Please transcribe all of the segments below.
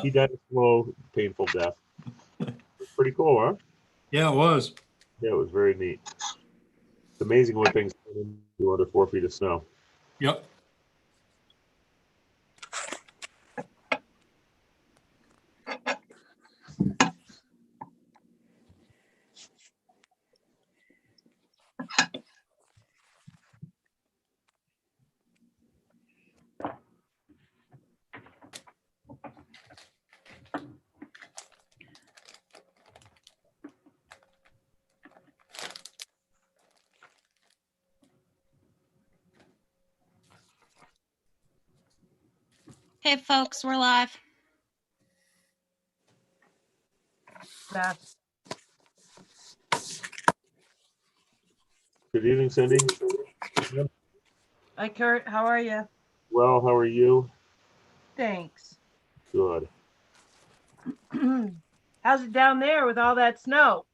He died a slow, painful death. Pretty cool, huh? Yeah, it was. Yeah, it was very neat. It's amazing what things turn into under 4 feet of snow. Yep. Hey folks, we're live. Good evening, Cindy. Hi, Kurt. How are you? Well, how are you? Thanks. Good. How's it down there with all that snow?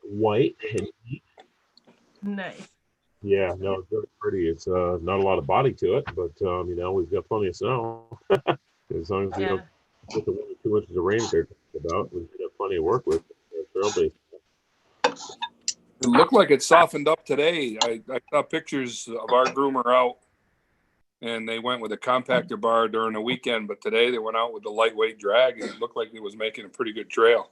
White and neat. Nice. Yeah, no, it's very pretty. It's not a lot of body to it, but you know, we've got plenty of snow. As long as we don't get the 1 or 2 inches of rain they're talking about, we've got plenty of work with trail base. It looked like it softened up today. I saw pictures of our groomer out, and they went with a compactor bar during the weekend, but today they went out with the lightweight drag, and it looked like it was making a pretty good trail.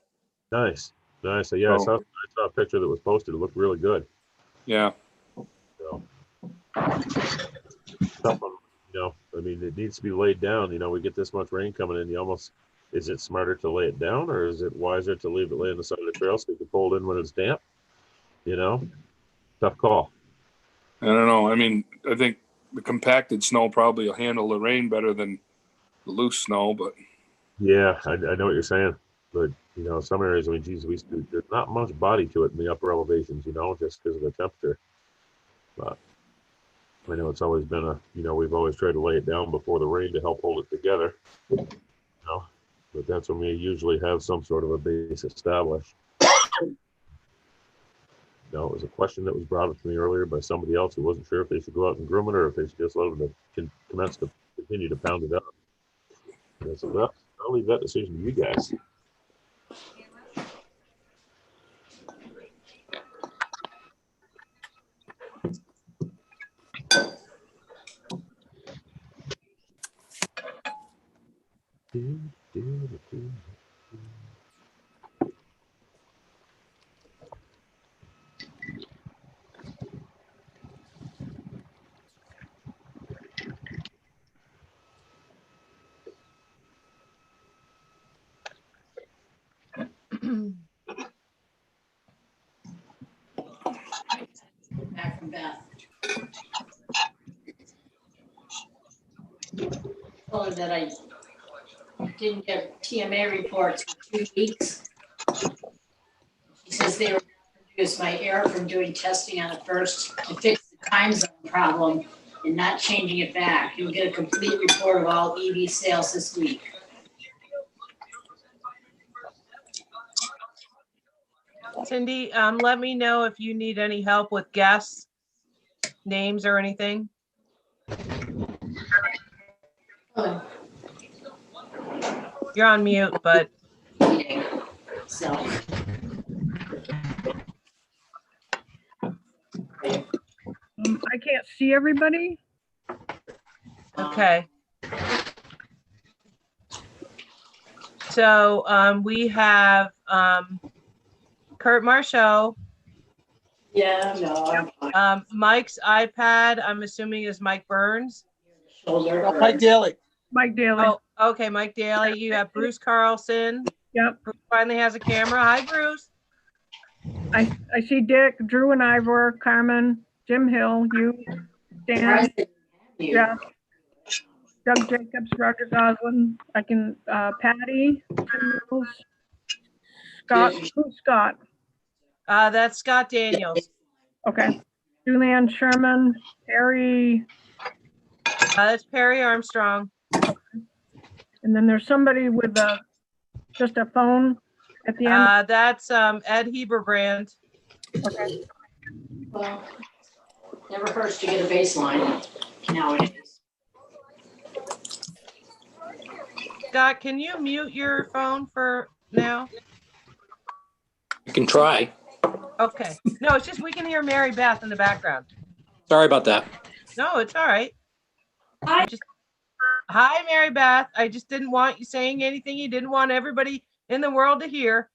Nice. Yeah, So, I saw a picture that was posted. It looked really good. yeah. So, you know, I mean, it needs to be laid down. You know, we get this much rain coming in. Is it smarter to lay it down, or is it wiser to leave it lay on the side of the trail so you can pull it in when it's damp? You know, tough call. I don't know. I mean, I think the compacted snow probably will handle the rain better than the loose snow, but Yeah, I know what you're saying, but you know, some areas, I mean, geez, there's not much body to it in the upper elevations, you know, just because of the temperature. But I know it's always been we've always tried to lay it down before the rain to help hold it together. You know, but that's when we usually have some sort of a base established. No, it was a question that was brought up to me earlier by somebody else who wasn't sure if they should go out and groom it or if they should just let them commence to continue to pound it up. And I said, well, I'll leave that decision to you guys. Back from Beth. Told her that I didn't get TMA reports for 2 weeks. She says they were going to produce my error from doing testing on it first to fix the time zone problem and not changing it back. You'll get a complete report of all EV sales this week. Cindy, let me know if you need any help with guests, names or anything. Oh, You're on mute, but meeting. So. I can't see everybody. okay. So we have Kurt Marshall. Yeah, no, I'm fine. Mike's iPad, I'm assuming is Mike Burns. Shoulder. Mike Daly. Mike Daly. Oh, okay, Mike Daly. You have Bruce Carlson. Yep. Bruce finally has a camera. Hi, Bruce. I see Dick, Drew and Ivor, Carmen, Jim Hill, you, Dan, yeah, Doug Jacobs, Roger Goslin. I can, Patty, Tim Mills, Scott, who's Scott? That's Scott Daniels. Okay. Julianne Sherman, Perry. That's Perry Armstrong. And then there's somebody with just a phone at the end. That's Ed Heberbrand. Okay. Well, never hurts to get a baseline nowadays. Scott, can you mute your phone for now? You can try. Okay. No, it's just we can hear Mary Beth in the background. Sorry about that. No, it's all right. Hi. Hi, Mary Beth. I just didn't want you saying anything you didn't want everybody in the world to hear.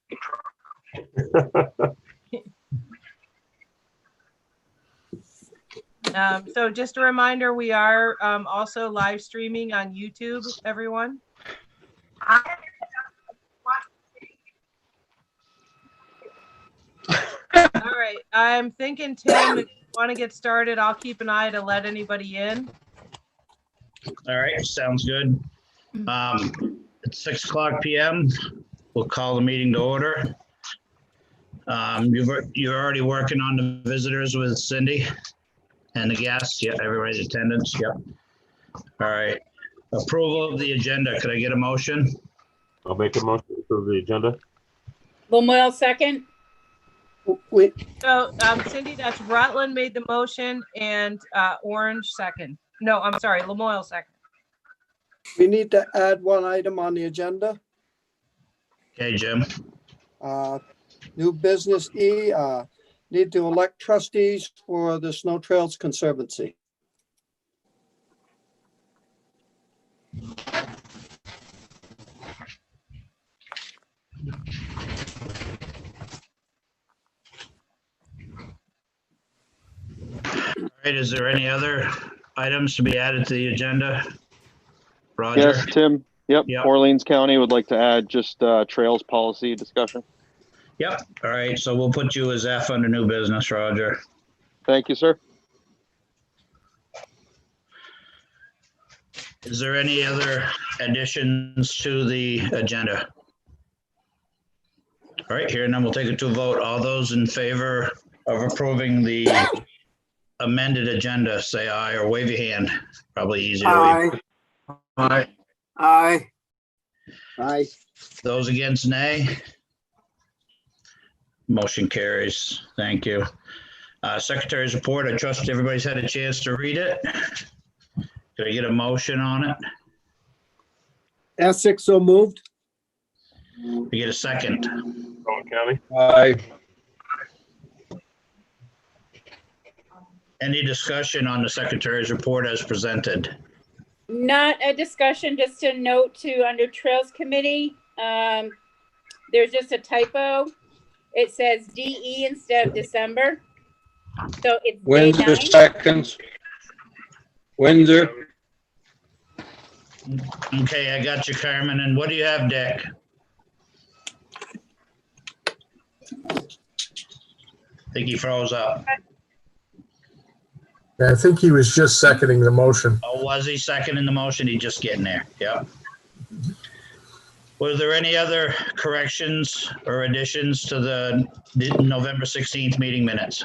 So just a reminder, we are also live streaming on YouTube, everyone. All right, I'm thinking, Tim, if you want to get started, I'll keep an eye to let anybody in. All right, sounds good. It's 6:00 p.m. We'll call the meeting to order. You're already working on the visitors with Cindy and the guests. Yeah, everybody's attendance. Yep. All right. Approval of the agenda. Could I get a motion? I'll make a motion to approve the agenda. Lamoille, second. Wait, So Cindy, that's Rutland made the motion and Orange second. No, I'm sorry, Lamoille second. we need to add one item on the agenda. Okay, Jim. New business E, need to elect trustees for the Snow Trails Conservancy. All right, is there any other items to be added to the agenda? Roger? Yes, Tim. Yep. Yep. Orleans County would like to add just trails policy discussion. Yep. All right, so we'll put you as F under new business, Roger. Thank you, sir. Is there any other additions to the agenda? All right, here and then we'll take it to a vote. All those in favor of approving the amended agenda, say aye or wave your hand. Probably easier. Aye. Aye. Aye. Aye. Those against, nay. Motion carries. Thank you. Secretary's report. I trust everybody's had a chance to read it. Could I get a motion on it? Essex so moved. Could I get a second? Owen County. Aye. Any discussion on the secretary's report as presented? Not a discussion, just a note to under Trails Committee. There's just a typo. It says DE instead of December. So it's day Windsor 9. seconds. Windsor. Okay, I got you, Carmen. And what do you have, Dick? I think he froze up. Yeah, I think he was just seconding the motion. Oh, was he seconding the motion? He just getting there. Yep. Was there any other corrections or additions to the November 16th meeting minutes?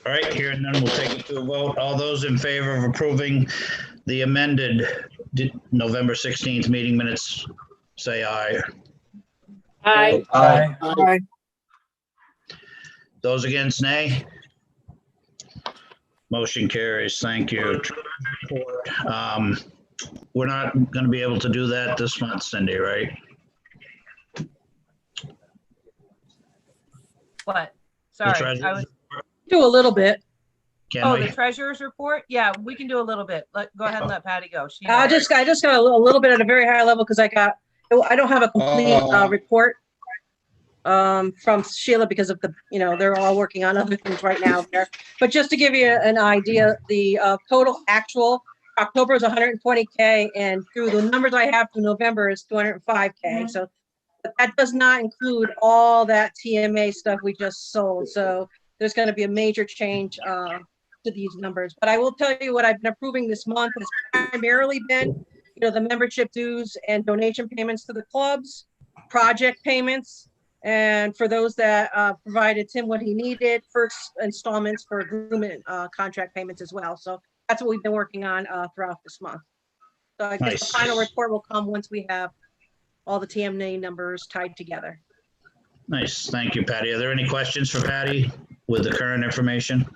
All right, here and then we'll take it to a vote. All those in favor of approving the amended November 16th meeting minutes, say aye. Aye. Aye. Aye. Those against, nay. Motion carries. Thank you. We're not going to be able to do that this month, Cindy, right? What? The Sorry, treasurer's I was, report? Do a little bit. Can oh, we? the treasurer's report? Yeah, we can do a little bit. Go ahead and let Patty go. She I just got a little bit at a very high level because I don't have a complete report from Sheila because of the, they're all working on other things right now there. But just to give you an idea, the total actual October is 120K and through the numbers I have through November is 205K. So but that does not include all that TMA stuff we just sold. So there's going to be a major change to these numbers. But I will tell you what I've been approving this month has primarily been, the membership dues and donation payments to the clubs, project payments, and for those that provided Tim what he needed, first installments for agreement contract payments as well. So that's what we've been working on throughout this month. So I think Nice. the final report will come once we have all the TMA numbers tied together. Nice. Thank you, Patty. Are there any questions for Patty with the current information?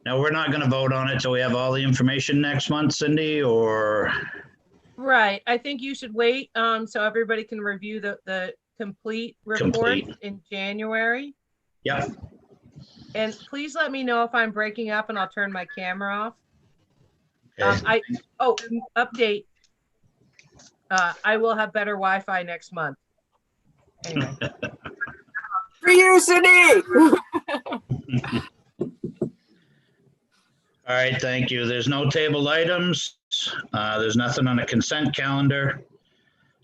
Now, we're not gonna vote on it till we have all the information next month, Cindy, or? Right. I think you should wait, so everybody can review the complete report Complete. in January. Yep. And please let me know if I'm breaking up and I'll turn my camera off. Okay. Update. I will have better Wi-Fi next month. Anyway. For you, Cindy. All right, thank you. There's no table items. There's nothing on the consent calendar.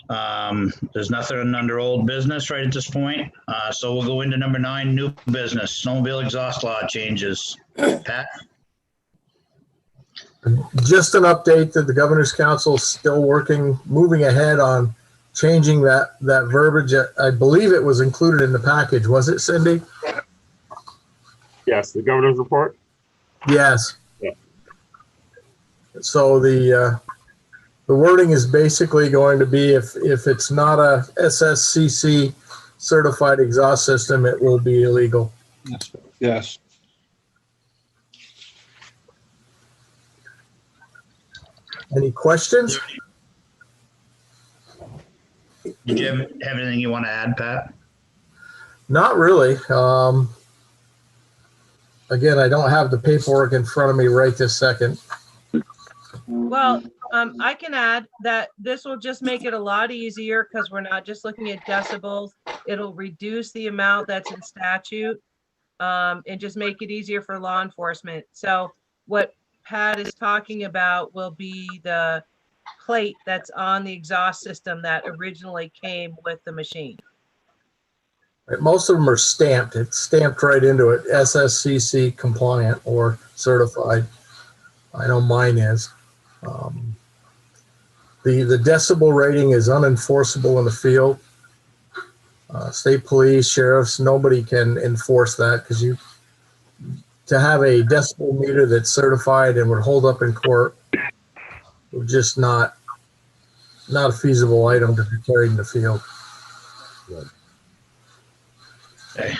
There's nothing under old business right at this point. So we'll go into number 9, new business, snowmobile exhaust law changes. Pat? Just an update that the Governor's Council is still moving ahead on changing that verbiage. I believe it was included in the package. Was it, Cindy? Yes, the governor's report. Yes. Yeah. So the wording is basically going to be if it's not a SSCC certified exhaust system, it will be illegal. Yes. Any questions? Did you have anything you want to add, Pat? Not really. Again, I don't have the paperwork in front of me right this second. Well, I can add that this will just make it a lot easier because we're not just looking at decibels. It'll reduce the amount that's in statute, and just make it easier for law enforcement. So what Pat is talking about will be the plate that's on the exhaust system that originally came with the machine. Most of them are stamped. It's stamped right into it, SSCC compliant or certified. I know mine is. The decibel rating is unenforceable in the field. State police, sheriffs, nobody can enforce that because to have a decibel meter that's certified and would hold up in court, would just not a feasible item to be carried in the field.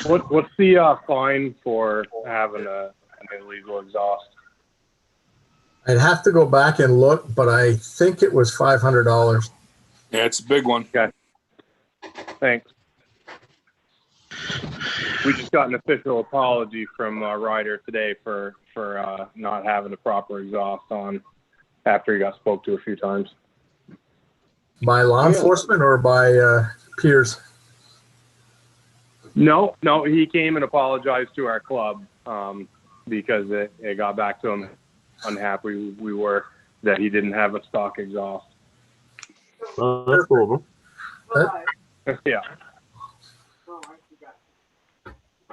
What's the fine for having an illegal exhaust? I'd have to go back and look, but I think it was $500. Yeah, it's a big one. Okay. Thanks. We just got an official apology from Ryder today for not having the proper exhaust on after he got spoke to a few times. By law enforcement or by peers? No, he came and apologized to our club because it got back to him unhappy we were that he didn't have a stock exhaust. Well, that's cool. Yeah.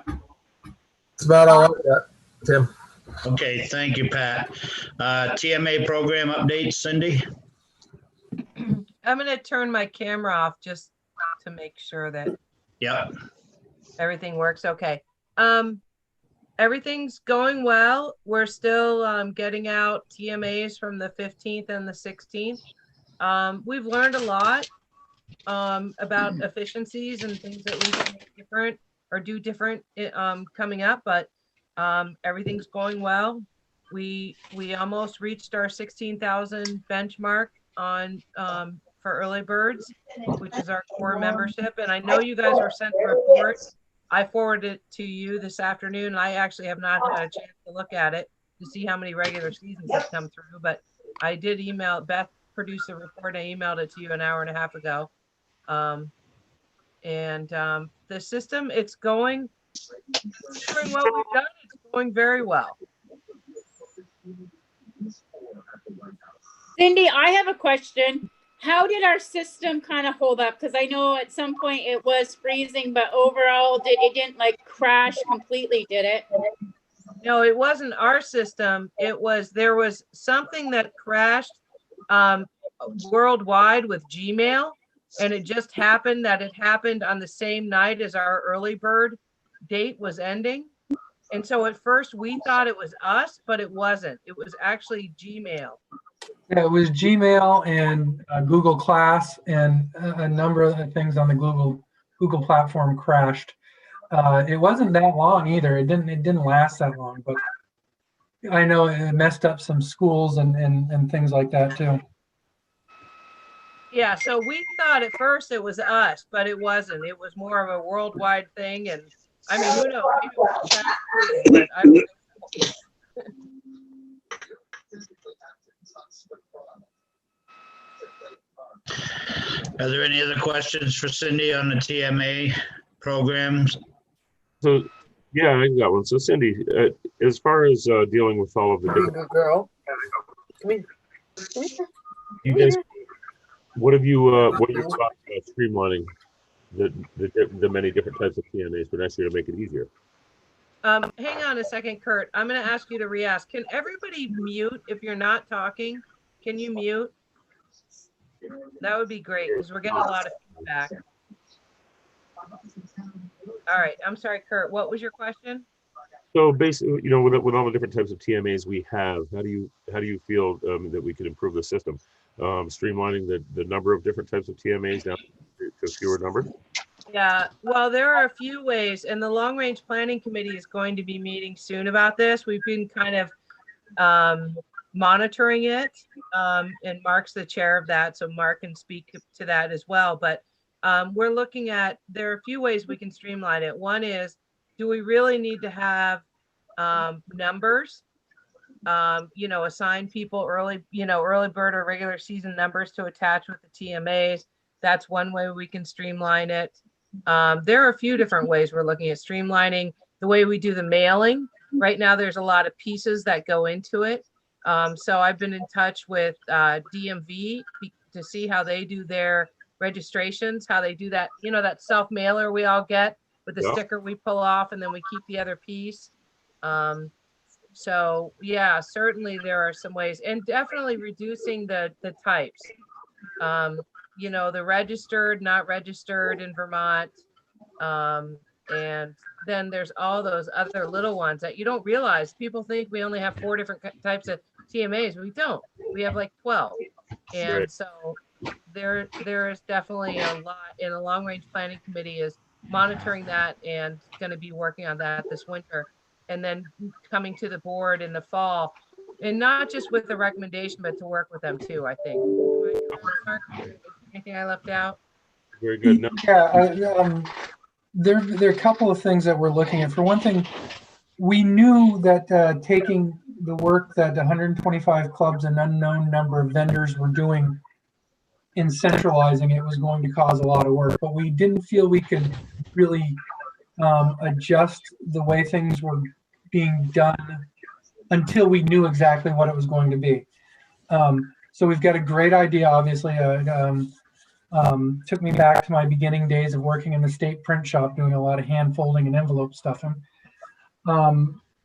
That's about all I got, Tim. Okay, thank you, Pat. TMA program updates, Cindy? I'm going to turn my camera off just to make sure that everything works okay. Everything's going well. We're still getting out TMAs from the 15th and the 16th. We've learned a lot about efficiencies and things that we can make different or do different coming up, but everything's going well. We almost reached our 16,000 benchmark on for early birds, which is our core membership. And I know you guys were sent the report. I forwarded it to you this afternoon. I actually have not had a chance to look at it to see how many regular seasons have come through, but I did email Beth, produced a report. I emailed it to you an hour and a half ago. The system, it's going what we've done. It's going very well. Cindy, I have a question. How did our system kind of hold up? Because I know at some point it was freezing, but overall it didn't like crash completely, did it? No, it wasn't our system. There was something that crashed worldwide with Gmail, and it just happened that it happened on the same night as our early bird date was ending. And so at first we thought it was us, but it wasn't. It was actually Gmail. Yeah, it was Gmail and Google Class, and a number of things on the Google platform crashed. It wasn't that long either. It didn't last that long, but I know it messed up some schools and things like that too. Yeah, so we thought at first it was us, but it wasn't. It was more of a worldwide thing. And I mean, who knows? Maybe it was China, but I don't think so. Are there any other questions for Cindy on the TMA programs? So, yeah, I got one. So, Cindy, as far as dealing with all of the different, Good girl. Come here. Come here. you guys, what are your thoughts about streamlining the many different types of TMAs for next year to make it easier? Hang on a second, Kurt. I'm going to ask you to re-ask. Can everybody mute if you're not talking? Can you mute? That would be great because we're getting a lot of feedback. All right. I'm sorry, Kurt. What was your question? So basically, with all the different types of TMAs we have, how do you feel that we could improve the system? Streamlining the number of different types of TMAs down to fewer numbers? Yeah, well, there are a few ways, and the Long Range Planning Committee is going to be meeting soon about this. We've been kind of monitoring it, and Mark's the chair of that, so Mark can speak to that as well. But we're looking at, there are a few ways we can streamline it. One is, do we really need to have numbers? Assign people early bird or regular season numbers to attach with the TMAs. That's one way we can streamline it. There are a few different ways we're looking at streamlining the way we do the mailing. Right now, there's a lot of pieces that go into it. So I've been in touch with DMV to see how they do their registrations, how they do that, that self mailer we all get with the sticker we pull off and then we keep the other piece. So yeah, certainly there are some ways, and definitely reducing the types. The registered, not registered in Vermont. And then there's all those other little ones that you don't realize. People think we only have 4 different types of TMAs. We don't. We have like 12. And Right. so there is definitely a lot, and the Long Range Planning Committee is monitoring that and going to be working on that this winter. And then coming to the board in the fall, and not just with the recommendation, but to work with them too, I think. Mark, anything I left out? Very good. No. Yeah, there are a couple of things that we're looking at. For one thing, we knew that taking the work that 125 clubs and unknown number of vendors were doing in centralizing it was going to cause a lot of work, but we didn't feel we could really adjust the way things were being done until we knew exactly what it was going to be. So we've got a great idea, obviously. Took me back to my beginning days of working in the state print shop, doing a lot of hand folding and envelope stuffing.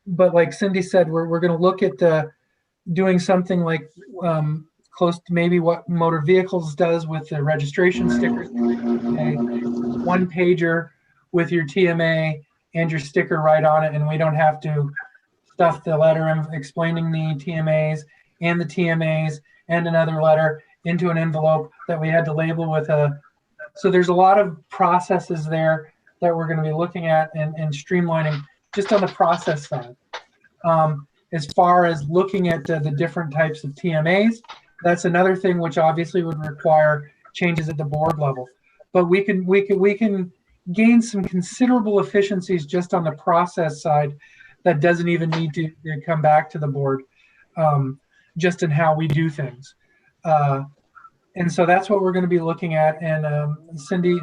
But like Cindy said, we're going to look at doing something like close to maybe what motor vehicles does with the registration stickers. A one pager with your TMA and your sticker right on it, and we don't have to stuff the letter explaining the TMAs and the TMAs and another letter into an envelope that we had to label with so there's a lot of processes there that we're going to be looking at and streamlining just on the process side. As far as looking at the different types of TMAs, that's another thing which obviously would require changes at the board level. But we can gain some considerable efficiencies just on the process side that doesn't even need to come back to the board, just in how we do things. And so that's what we're going to be looking at. And Cindy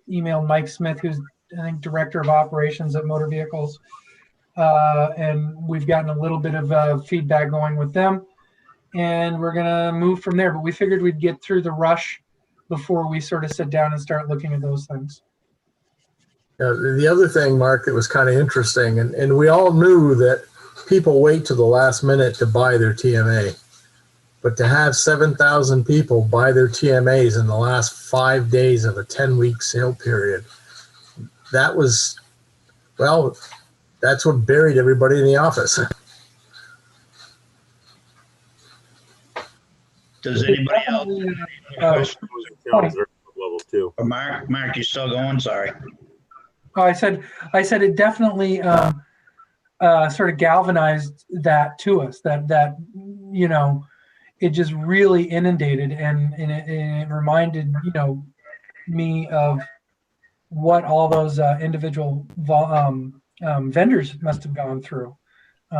emailed Mike Smith, who's I think director of operations at Motor Vehicles, and we've gotten a little bit of feedback going with them, and we're going to move from there. But we figured we'd get through the rush before we sort of sit down and start looking at those things. The other thing, Mark, that was kind of interesting, and we all knew that people wait to the last minute to buy their TMA. But to have 7,000 people buy their TMAs in the last 5 days of a 10-week sale period, that was, well, that's what buried everybody in the office. Does anybody else? Level 2. Mark, you still going? Sorry. Oh, I said it definitely sort of galvanized that to us, that you know, it just really inundated, and it reminded, you know, me of what all those individual vendors must have gone through.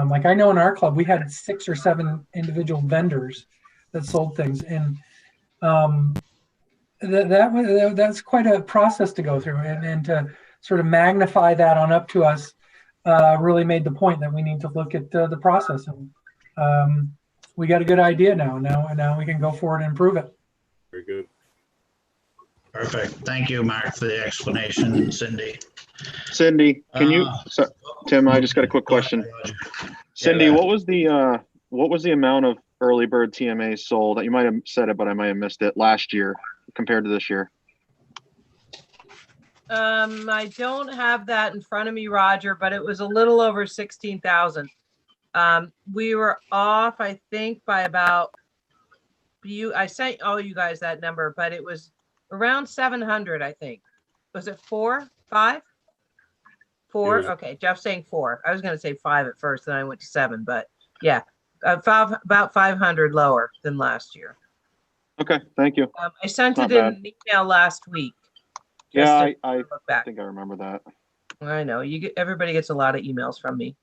Like I know in our club we had 6 or 7 individual vendors that sold things, and that's quite a process to go through, and to sort of magnify that on up to us really made the point that we need to look at the process, and we got a good idea now. Now we can go forward and improve it. Very good. Perfect. Thank you, Mark, for the explanation. And Cindy. Cindy, can you, so, Tim, I just got a quick question. Cindy, what was the amount of early bird TMAs sold? You might have said it, but I might have missed it last year compared to this year. I don't have that in front of me, Roger, but it was a little over 16,000. We were off, I think, by about I sent all you guys that number, but it was around 700, I think. Was it 4, 5? 4? Okay, Jeff's saying 4. I was going to say 5 at first, then I went to 7, but yeah, about 500 lower than last year. Okay, thank you. I sent it in an email last week. Yeah, I think I remember that. I know everybody gets a lot of emails from me.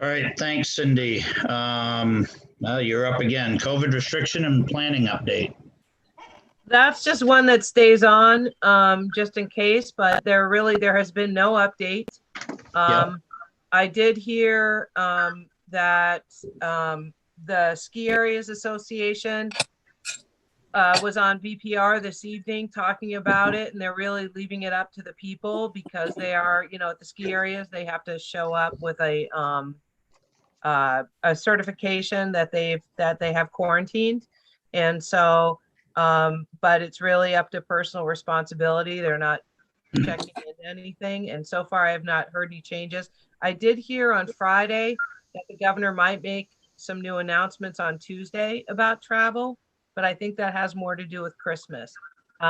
All right, thanks, Cindy. Well, you're up again. COVID restriction and planning update. That's just one that stays on, just in case, but there has been no update. I did hear that the Ski Areas Association was on VPR this evening talking about it, and they're really leaving it up to the people because they are, you know, at the ski areas, they have to show up with a certification that they have quarantined. And so, but it's really up to personal responsibility. They're not checking into anything. And so far I have not heard any changes. I did hear on Friday that the governor might make some new announcements on Tuesday about travel, but I think that has more to do with Christmas.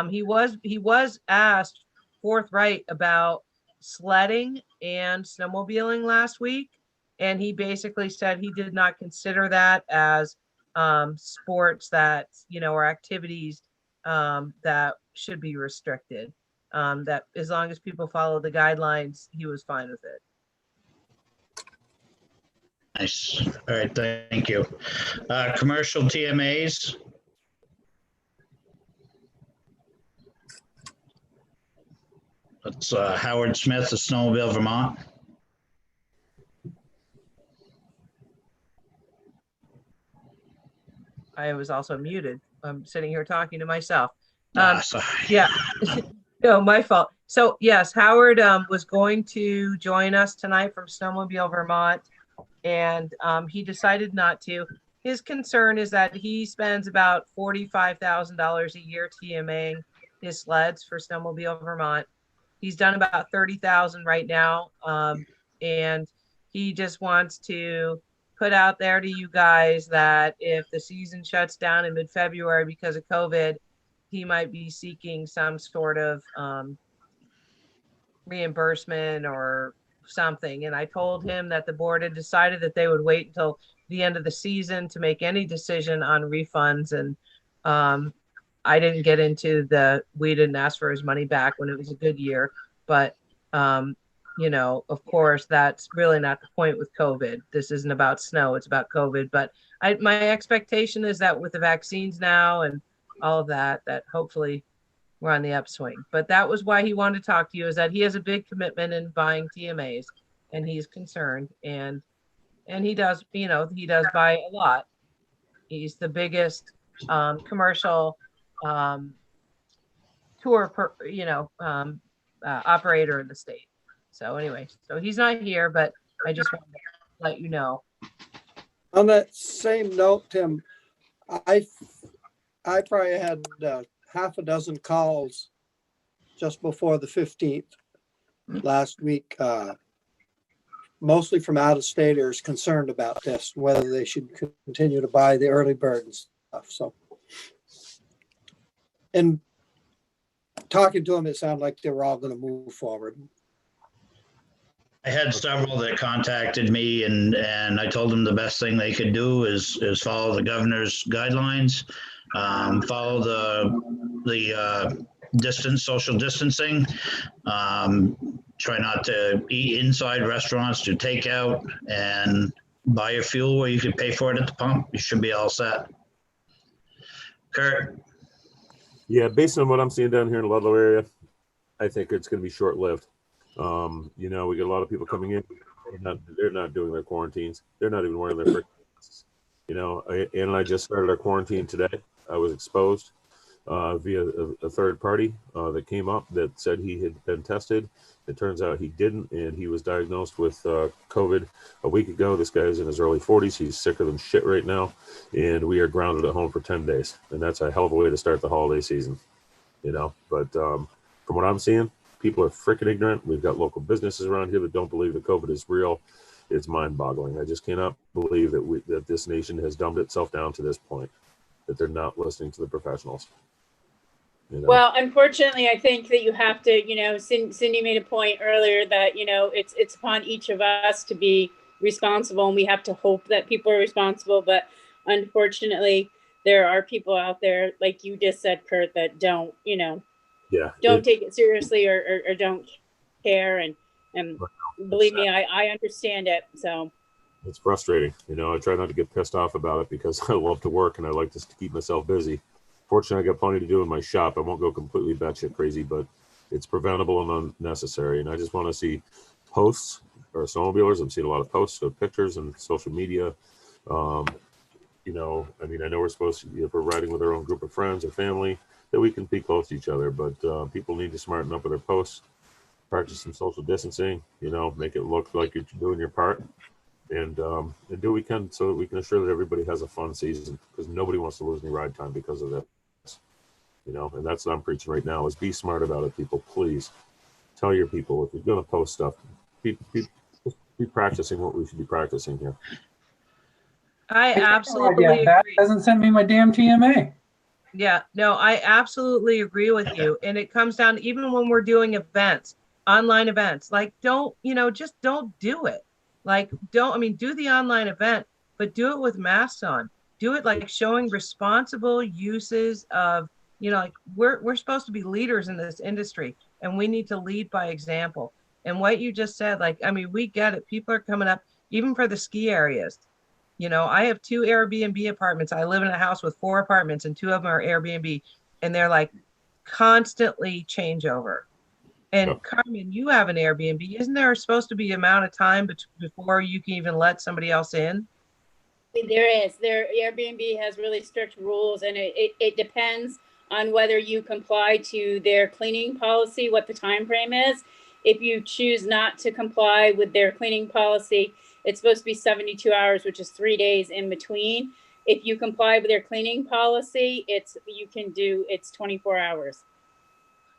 He was asked forthright about sledding and snowmobiling last week, and he basically said he did not consider that as sports that, you know, or activities that should be restricted. That as long as people follow the guidelines, he was fine with it. Nice. All right, thank you. Commercial TMAs. That's Howard Smith of Snowmobile, Vermont. I was also muted. I'm sitting here talking to myself. Sorry. Yeah, no, my fault. So yes, Howard was going to join us tonight from Snowmobile, Vermont, and he decided not to. His concern is that he spends about $45,000 a year TMAing his sleds for Snowmobile, Vermont. He's done about 30,000 right now, and he just wants to put out there to you guys that if the season shuts down in mid-February because of COVID, he might be seeking some sort of reimbursement or something. And I told him that the board had decided that they would wait until the end of the season to make any decision on refunds. And I didn't get into we didn't ask for his money back when it was a good year. But, you know, of course, that's really not the point with COVID. This isn't about snow, it's about COVID. But my expectation is that with the vaccines now and all of that, that hopefully we're on the upswing. But that was why he wanted to talk to you, is that he has a big commitment in buying TMAs and he's concerned. And he does, you know, he does buy a lot. He's the biggest commercial tour, operator in the state. So anyway, so he's not here, but I just wanted to let you know. On that same note, Tim, I probably had half a dozen calls just before the 15th last week, mostly from out-of-staters concerned about this, whether they should continue to buy the early bird and stuff. So, and talking to them, it sounded like they were all going to move forward. I had several that contacted me and I told them the best thing they could do is follow the governor's guidelines, follow the social distancing, try not to eat inside restaurants, do takeout, and buy your fuel where you can pay for it at the pump. You should be all set. Kurt? Yeah, based on what I'm seeing down here in the Ludlow area, I think it's going to be short-lived. You know, we get a lot of people coming in. They're not doing their quarantines. They're not even wearing their freaking masks. You know, Ann and I just started our quarantine today. I was exposed via a third party that came up that said he had been tested. It turns out he didn't, and he was diagnosed with COVID a week ago. This guy is in his early 40s. He's sicker than shit right now, and we are grounded at home for 10 days. And that's a hell of a way to start the holiday season, you know. But from what I'm seeing, people are freaking ignorant. We've got local businesses around here that don't believe that COVID is real. It's mind-boggling. I just cannot believe that this nation has dumbed itself down to this point, that they're not listening to the professionals. You know? Well, unfortunately, I think that you have to, you know, Cindy made a point earlier that, you know, it's upon each of us to be responsible, and we have to hope that people are responsible. But unfortunately, there are people out there, like you just said, Kurt, that don't, you know, don't take it seriously or don't care. And believe me, I understand it. So it's frustrating. You know, I try not to get pissed off about it because I love to work and I like to keep myself busy. Fortunately, I got plenty to do in my shop. I won't go completely batshit crazy, but it's preventable and unnecessary. And I just want to see posts or snowmobilers. I'm seeing a lot of posts of pictures and social media. You know, I mean, I know we're supposed to, if we're riding with our own group of friends or family, that we can be close to each other, but people need to smarten up with their posts, practice some social distancing, you know, make it look like you're doing your part, and do what we can so that we can assure that everybody has a fun season, because nobody wants to lose any ride time because of this, you know. And that's what I'm preaching right now, is be smart about it, people. Please tell your people, if you're going to post stuff, be practicing what we should be practicing here. I absolutely agree. That doesn't send me my damn TMA. Yeah, no, I absolutely agree with you. And it comes down to, even when we're doing events, online events, like, don't, you know, just don't do it. Like, don't, I mean, do the online event, but do it with masks on. Do it like showing responsible uses of, you know, like we're supposed to be leaders in this industry, and we need to lead by example. And what you just said, like, I mean, we get it. People are coming up, even for the ski areas. You know, I have 2 Airbnb apartments. I live in a house with 4 apartments, and 2 of them are Airbnb, and they're like constantly changeover. And Yep. Carmen, you have an Airbnb. Isn't there supposed to be amount of time before you can even let somebody else in? there is. Airbnb has really strict rules, and it depends on whether you comply to their cleaning policy, what the time frame is. If you choose not to comply with their cleaning policy, it's supposed to be 72 hours, which is 3 days in between. If you comply with their cleaning policy, it's 24 hours.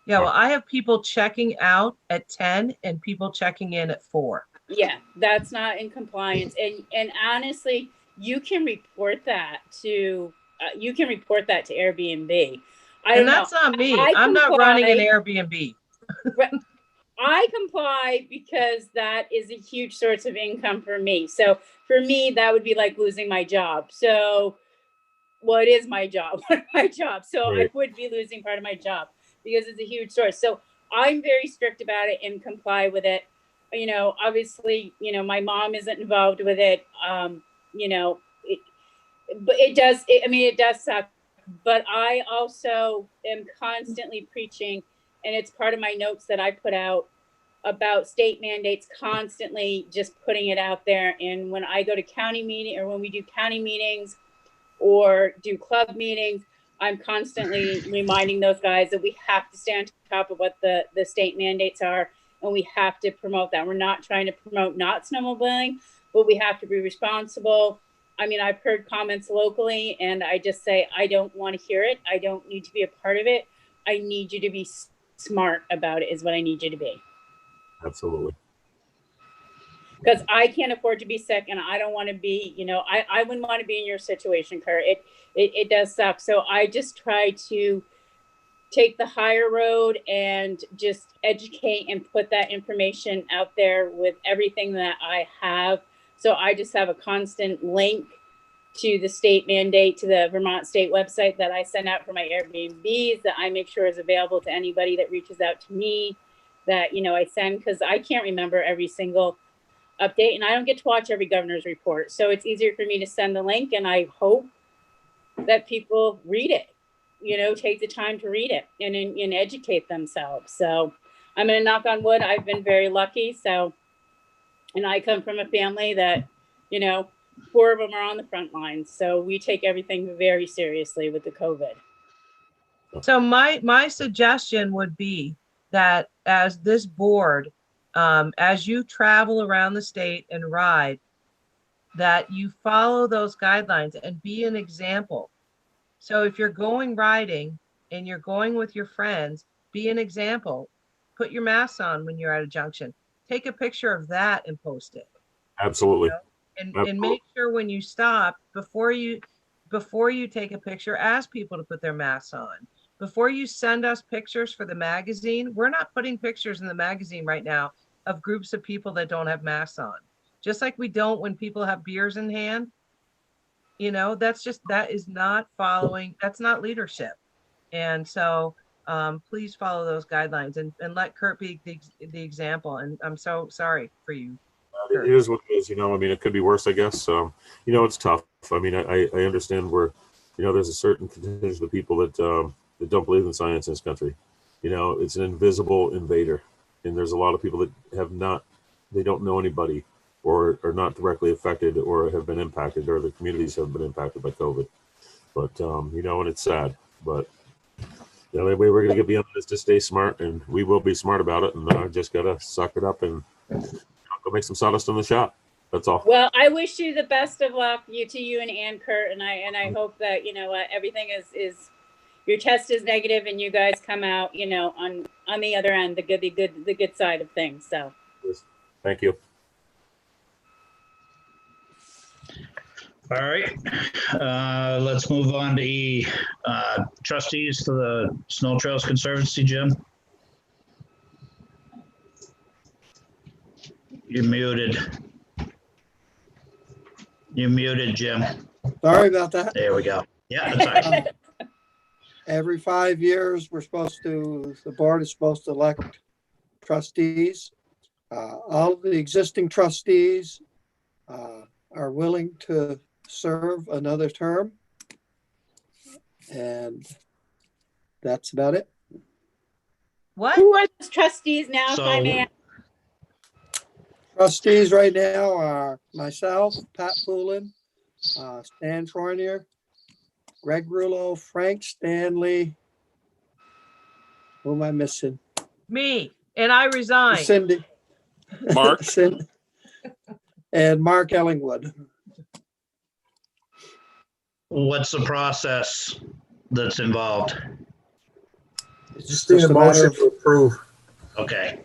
Yeah, well, I have people checking out at 10 and people checking in at 4. Yeah, that's not in compliance. And honestly, you can report that to Airbnb. And that's not me. I'm not running an Airbnb. I comply because that is a huge source of income for me. So for me, that would be like losing my job. So what is my job? My job. So Right. I would be losing part of my job because it's a huge source. So I'm very strict about it and comply with it. You know, obviously, you know, my mom isn't involved with it. You know, but it does suck. But I also am constantly preaching, and it's part of my notes that I put out about state mandates, constantly just putting it out there. And when I go to county meeting, or when we do county meetings or do club meetings, I'm constantly reminding those guys that we have to stay on top of what the state mandates are, and we have to promote that. We're not trying to promote not snowmobiling, but we have to be responsible. I mean, I've heard comments locally, and I just say, I don't want to hear it. I don't need to be a part of it. I need you to be smart about it, is what I need you to be. Absolutely. Because I can't afford to be sick, and I don't want to be, you know, I wouldn't want to be in your situation, Kurt. It does suck. So I just try to take the higher road and just educate and put that information out there with everything that I have. So I just have a constant link to the state mandate, to the Vermont state website that I send out for my Airbnbs, that I make sure is available to anybody that reaches out to me, that, you know, I send, because I can't remember every single update and I don't get to watch every governor's report. So it's easier for me to send the link, and I hope that people read it, you know, take the time to read it and educate themselves. So I'm going to knock on wood. I've been very lucky. So, and I come from a family that, you know, 4 of them are on the front lines. So we take everything very seriously with the COVID. So my suggestion would be that as this board, as you travel around the state and ride, that you follow those guidelines and be an example. So if you're going riding and you're going with your friends, be an example. Put your mask on when you're at a junction. Take a picture of that and post it. Absolutely. You know? And make sure when you stop, before you take a picture, ask people to put their masks on. Before you send us pictures for the magazine, we're not putting pictures in the magazine right now of groups of people that don't have masks on. Just like we don't when people have beers in hand. You know, that is not following, that's not leadership. And so please follow those guidelines and let Kurt be the example. And I'm so sorry for you. It is what it is, you know. I mean, it could be worse, I guess. You know, it's tough. I mean, I understand where, you know, there's a certain contingent of people that don't believe in science in this country. You know, it's an invisible invader, and there's a lot of people that they don't know anybody, or are not directly affected, or have been impacted, or the communities have been impacted by COVID. But you know, and it's sad. But the only way we're going to get beyond this is to stay smart, and we will be smart about it. And just gotta suck it up and go make some sawdust in the shop. That's all. Well, I wish you the best of luck, you and Ann, Kurt, and I hope that, you know, everything is your test is negative and you guys come out, you know, on the other end, the good side of things. So thank you. All right, let's move on to E. Trustees for the Snow Trails Conservancy, Jim. You're muted. You're muted, Jim. Sorry about that. There we go. Yeah, that's all right. Every 5 years, the board is supposed to elect trustees. All of the existing trustees are willing to serve another term. And that's about it. What? Who are those trustees now, So- if I may? Trustees right now are myself, Pat Poulin, Stan Troinier, Greg Rulo, Frank Stanley. Who am I missing? Me, and I resign. Cindy. Mark. And Mark Ellingwood. What's the process that's involved? Just need a motion to approve. Okay.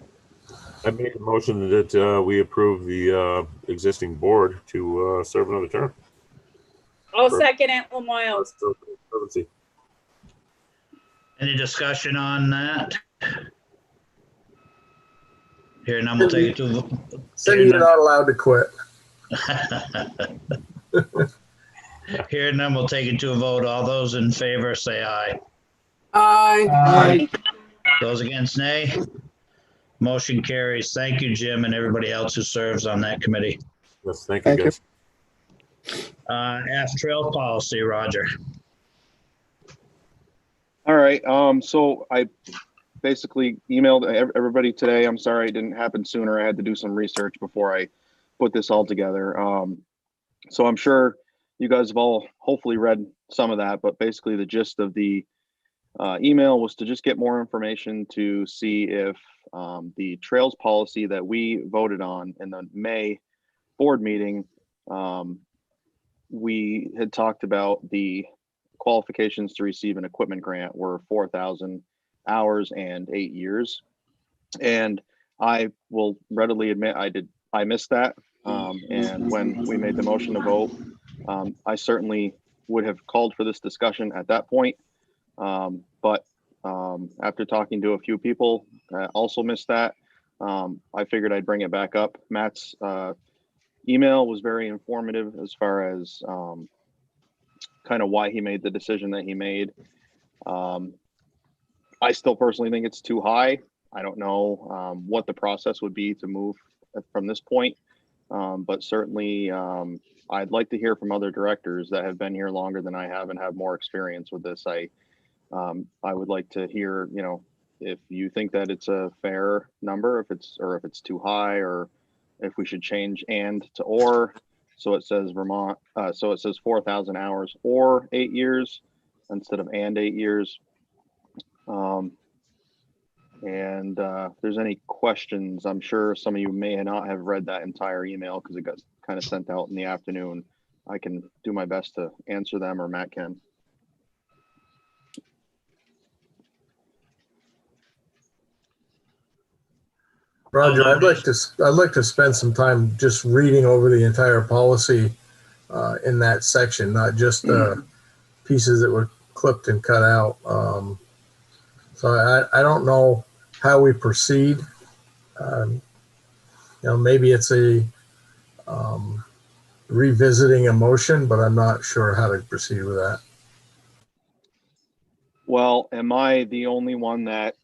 I made a motion that we approve the existing board to serve another term. I'll second it, Lamoille. Any discussion on that? Here, none, we'll take it to a vote. Cindy, you're not allowed to quit. Here, none, we'll take it to a vote. All those in favor say aye. Aye. Those against, nay. Motion carries. Thank you, Jim, and everybody else who serves on that committee. Yes, thank you, guys. F trail policy, Roger. All right. So I basically emailed everybody today. I'm sorry it didn't happen sooner. I had to do some research before I put this all together. So I'm sure you guys have all hopefully read some of that, but basically the gist of the email was to just get more information to see if the trails policy that we voted on in the May board meeting, we had talked about the qualifications to receive an equipment grant were 4,000 hours and 8 years. And I will readily admit I missed that. And when we made the motion to vote, I certainly would have called for this discussion at that point. But After talking to a few people, also missed that. I figured I'd bring it back up. Matt's email was very informative as far as kind of why he made the decision that he made. I still personally think it's too high. I don't know what the process would be to move from this point, but certainly I'd like to hear from other directors that have been here longer than I have and have more experience with this. I would like to hear, you know, if you think that it's a fair number, if it's too high, or if we should change and to or, so it says Vermont, so it says 4,000 hours or 8 years instead of and 8 years. And if there's any questions, I'm sure some of you may not have read that entire email because it got kind of sent out in the afternoon. I can do my best to answer them, or Matt can. Roger, I'd like to spend some time just reading over the entire policy in that section, not just pieces that were clipped and cut out. So I don't know how we proceed. You know, maybe it's a revisiting a motion, but I'm not sure how to proceed with that. Well, am I the only one that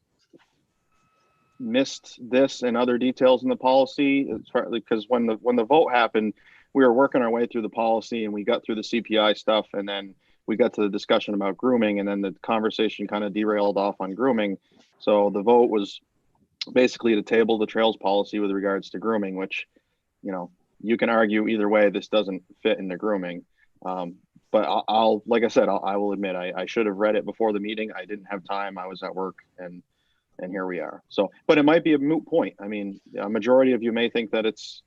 missed this and other details in the policy? It's partly because when the vote happened, we were working our way through the policy and we got through the CPI stuff, and then we got to the discussion about grooming, and then the conversation kind of derailed off on grooming. So the vote was basically to table the trails policy with regards to grooming, which, you know, you can argue either way, this doesn't fit into grooming. But I'll like I said, I will admit, I should have read it before the meeting. I didn't have time. I was at work, and here we are. So, but it might be a moot point. I mean, a majority of you may think that it's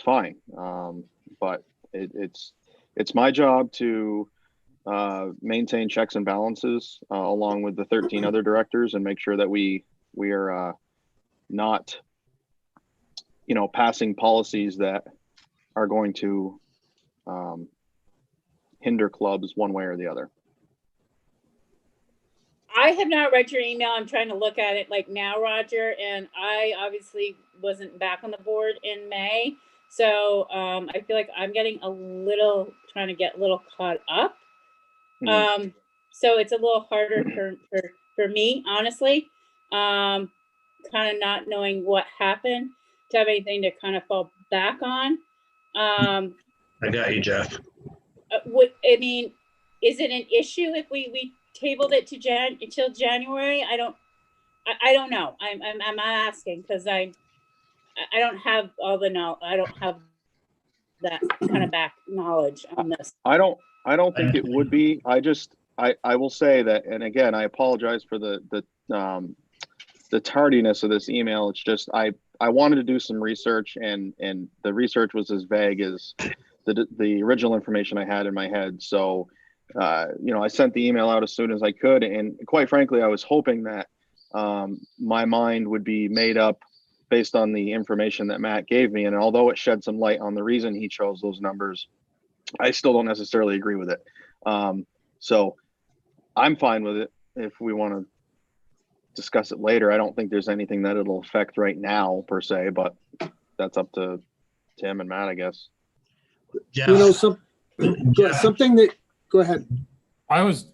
fine. But it's my job to maintain checks and balances along with the 13 other directors, and make sure that we are not, you know, passing policies that are going to hinder clubs one way or the other. I have not read your email. I'm trying to look at it like now, Roger, and I obviously wasn't back on the board in May. So I feel like I'm getting trying to get a little caught up. So it's a little harder for me, honestly, kind of not knowing what happened to have anything to kind of fall back on. I got you, Jeff. I mean, is it an issue if we tabled it to until January? I don't know. I'm asking because I don't have all the knowledge. I don't have that kind of back knowledge on this. I don't think it would be. I will say that, and again, I apologize for the tardiness of this email. It's just I wanted to do some research, and the research was as vague as the original information I had in my head. So you know, I sent the email out as soon as I could, and quite frankly, I was hoping that my mind would be made up based on the information that Matt gave me. And although it shed some light on the reason he chose those numbers, I still don't necessarily agree with it. So I'm fine with it if we want to discuss it later. I don't think there's anything that it'll affect right now per se, but that's up to Tim and Matt, I guess. Jeff. You know, something that, go ahead. I was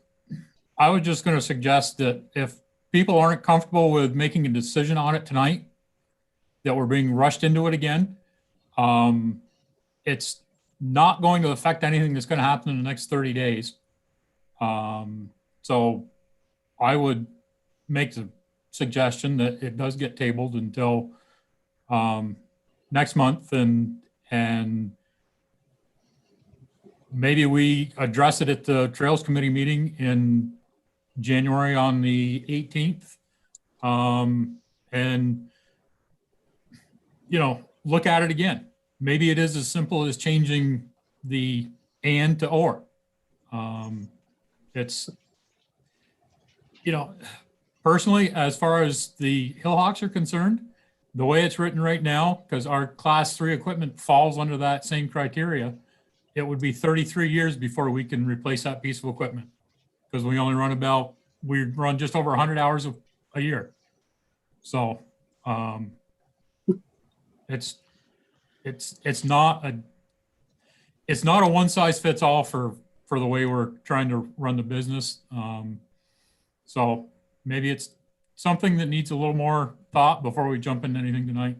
just going to suggest that if people aren't comfortable with making a decision on it tonight, that we're being rushed into it again. It's not going to affect anything that's going to happen in the next 30 days. So I would make the suggestion that it does get tabled until next month, and maybe we address it at the Trails Committee meeting in January on the 18th. And, you know, look at it again. Maybe it is as simple as changing the and to or. It's, you know, personally, as far as the Hillhawks are concerned, the way it's written right now, because our class 3 equipment falls under that same criteria, it would be 33 years before we can replace that piece of equipment, because we only run about we run just over 100 hours a year. So it's not a one size fits all for the way we're trying to run the business. So maybe it's something that needs a little more thought before we jump into anything tonight.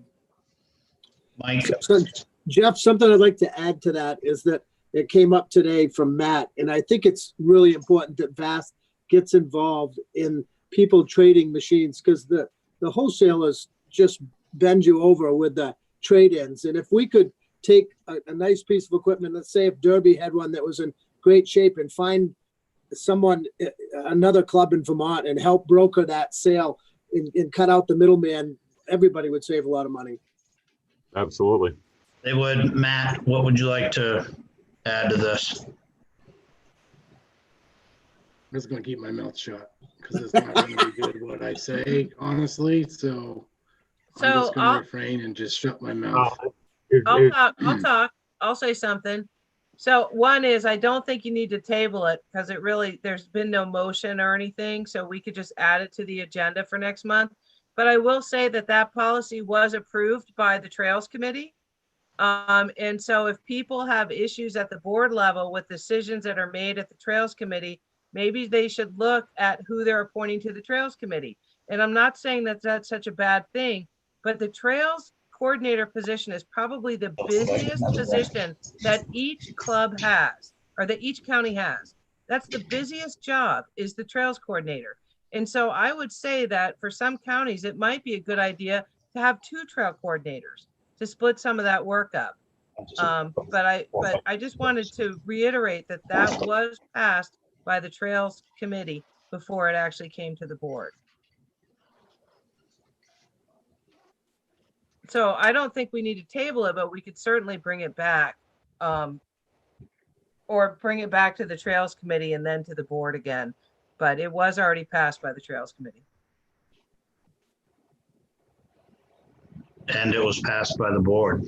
Mike, So, Jeff, something I'd like to add to that is that it came up today from Matt, and I think it's really important that VAST gets involved in people trading machines, because the wholesalers just bend you over with the trade-ins. And if we could take a nice piece of equipment, let's say if Derby had one that was in great shape, and find someone, another club in Vermont, and help broker that sale and cut out the middleman, everybody would save a lot of money. Absolutely. they would. Matt, what would you like to add to this? I'm just going to keep my mouth shut because it's not going to be good what I say, honestly. So I'm just going to refrain and just shut my mouth. I'll talk. I'll say something. So one is, I don't think you need to table it because there's been no motion or anything. So we could just add it to the agenda for next month. But I will say that policy was approved by the Trails Committee. And so if people have issues at the board level with decisions that are made at the Trails Committee, maybe they should look at who they're appointing to the Trails Committee. And I'm not saying that that's such a bad thing, but the Trails coordinator position is probably the busiest position that each club has, or that each county has. That's the busiest job, is the Trails coordinator. And so I would say that for some counties, it might be a good idea to have 2 trail coordinators to split some of that work up. But I just wanted to reiterate that was passed by the Trails Committee before it actually came to the board. So I don't think we need to table it, but we could certainly bring it back, or bring it back to the Trails Committee and then to the board again. But it was already passed by the Trails Committee. And it was passed by the board.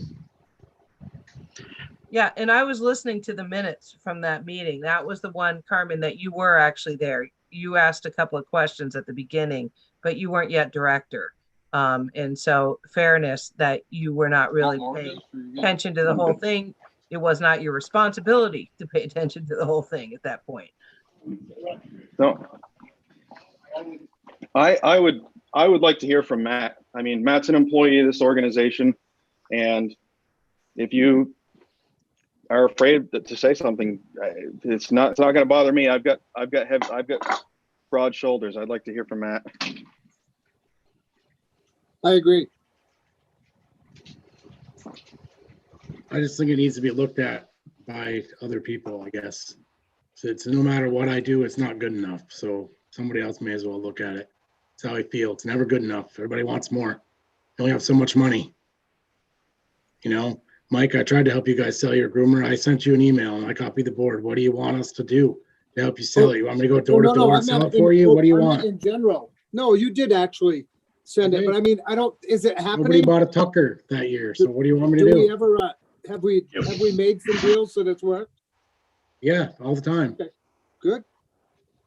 Yeah, and I was listening to the minutes from that meeting. That was the one, Carmen, that you were actually there. You asked a couple of questions at the beginning, but you weren't yet director. And so fairness that you were not really paying attention to the whole thing. It was not your responsibility to pay attention to the whole thing at that point. No, I would like to hear from Matt. I mean, Matt's an employee of this organization, and if you are afraid to say something, it's not going to bother me. I've got broad shoulders. I'd like to hear from Matt. I agree. I just think it needs to be looked at by other people, I guess. So it's no matter what I do, it's not good enough. So somebody else may as well look at it. That's how I feel. It's never good enough. Everybody wants more. You only have so much money. You know, Mike, I tried to help you guys sell your groomer. I sent you an email and I copied the board. What do you want us to do to help you sell it? You want me to go door to door and sell it for you? What do you want? In general. No, you did actually send it, but I mean, is it happening? Nobody bought a Tucker that year. So what do you want me to do? Do we ever, have we made some deals that it's worked? Yeah, all the time. Okay, good.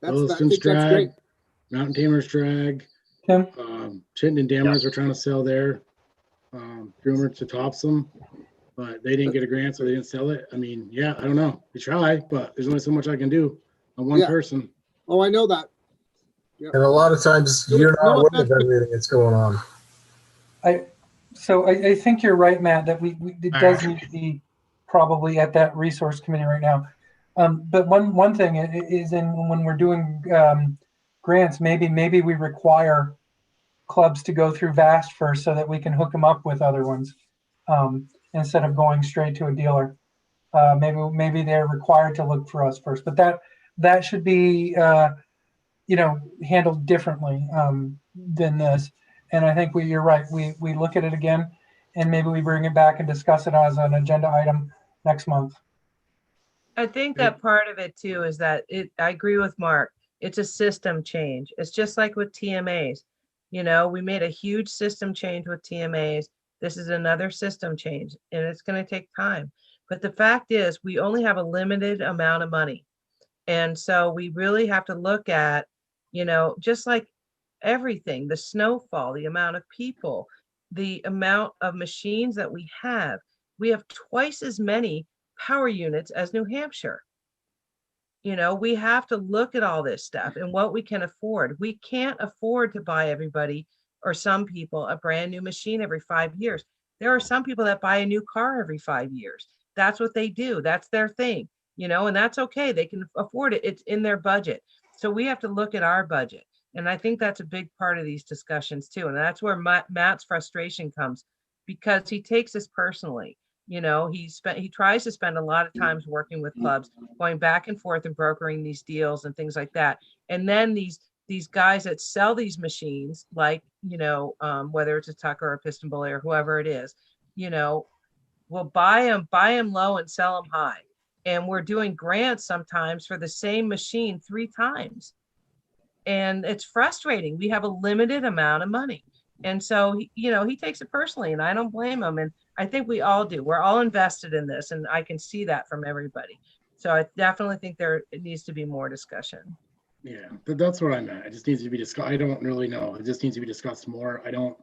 I Williston's think that's drag, great. Mountain Tamer's drag, Tim? Chittenden Dammers were trying to sell their groomer to Topsom, but they didn't get a grant, so they didn't sell it. I mean, yeah, I don't know. We try, but there's only so much I can do on one person. Oh, I know that. And a lot of times you're not aware of everything that's going on. So I think you're right, Matt, that it does need to be probably at that resource committee right now. But one thing is when we're doing grants, maybe we require clubs to go through VAST first so that we can hook them up with other ones instead of going straight to a dealer. Maybe they're required to look for us first, but that should be handled differently than this. And I think you're right. We look at it again, and maybe we bring it back and discuss it as an agenda item next month. I think that part of it too is that I agree with Mark. It's a system change. It's just like with TMAs. You know, we made a huge system change with TMAs. This is another system change, and it's going to take time. But the fact is, we only have a limited amount of money. And so we really have to look at just like everything, the snowfall, the amount of people, the amount of machines that we have twice as many power units as New Hampshire. We have to look at all this stuff and what we can afford. We can't afford to buy everybody or some people a brand new machine every 5 years. There are some people that buy a new car every 5 years. That's what they do. That's their thing, and that's okay. They can afford it. It's in their budget. So we have to look at our budget. And I think that's a big part of these discussions too. And that's where Matt's frustration comes, because he takes this personally. He tries to spend a lot of times working with clubs, going back and forth and brokering these deals and things like that. And then these guys that sell these machines, like, whether it's a Tucker or a Piston Bully or whoever it is, will buy them low and sell them high. And we're doing grants sometimes for the same machine 3 times. And it's frustrating. We have a limited amount of money. And so, he takes it personally, and I don't blame him. And I think we all do. We're all invested in this, and I can see that from everybody. So I definitely think it needs to be more discussion. Yeah, that's what I'm at. It just needs to be discussed. I don't really know. It just needs to be discussed more. I'm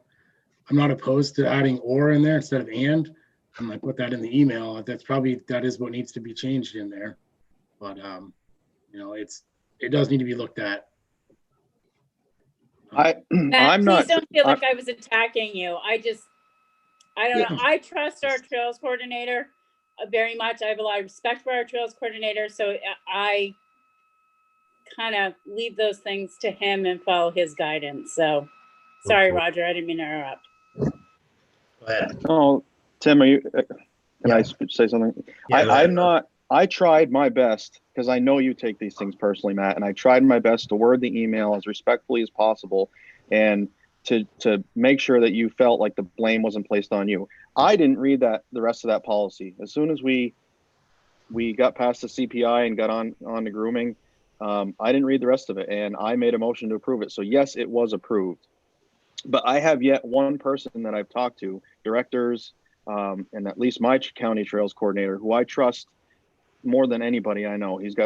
not opposed to adding or in there instead of and. I'm gonna put that in the email. That is what needs to be changed in there. But it does need to be looked at. Matt, I'm please not. don't feel like I was attacking you. I don't know. Yeah. I trust our trails coordinator very much. I have a lot of respect for our trails coordinator. So I kind of leave those things to him and follow his guidance. So sorry, Okay. Roger, I didn't mean to interrupt. Go ahead. Oh, Tim, can I say something? Yeah, go ahead. I tried my best, because I know you take these things personally, Matt, and I tried my best to word the email as respectfully as possible and to make sure that you felt like the blame wasn't placed on you. I didn't read the rest of that policy. As soon as we got past the CPI and got on to grooming, I didn't read the rest of it, and I made a motion to approve it. So yes, it was approved. But I have yet one person that I've talked to, directors, and at least my county trails coordinator, who I trust more than anybody I know. He's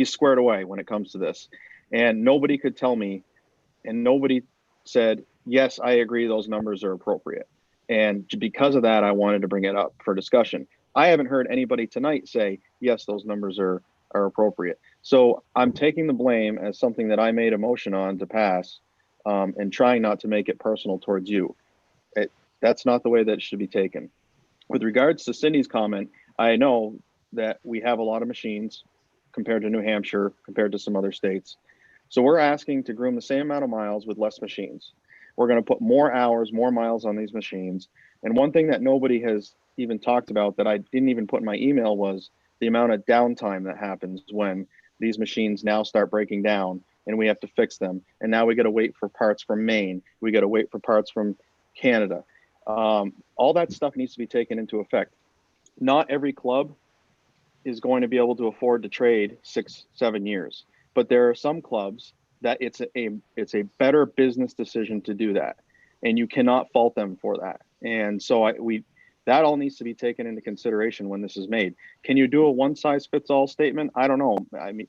squared away when it comes to this, and nobody could tell me, and nobody said, yes, I agree, those numbers are appropriate. And because of that, I wanted to bring it up for discussion. I haven't heard anybody tonight say, yes, those numbers are appropriate. So I'm taking the blame as something that I made a motion on to pass, and trying not to make it personal towards you. That's not the way that it should be taken. With regards to Cindy's comment, I know that we have a lot of machines compared to New Hampshire, compared to some other states. So we're asking to groom the same amount of miles with less machines. We're going to put more hours, more miles on these machines. And one thing that nobody has even talked about that I didn't even put in my email was the amount of downtime that happens when these machines now start breaking down and we have to fix them. And now we got to wait for parts from Maine. We got to wait for parts from Canada. All that stuff needs to be taken into effect. Not every club is going to be able to afford to trade 6-7 years, but there are some clubs that it's a better business decision to do that, and you cannot fault them for that. And so that all needs to be taken into consideration when this is made. Can you do a one-size-fits-all statement? I don't know. I mean,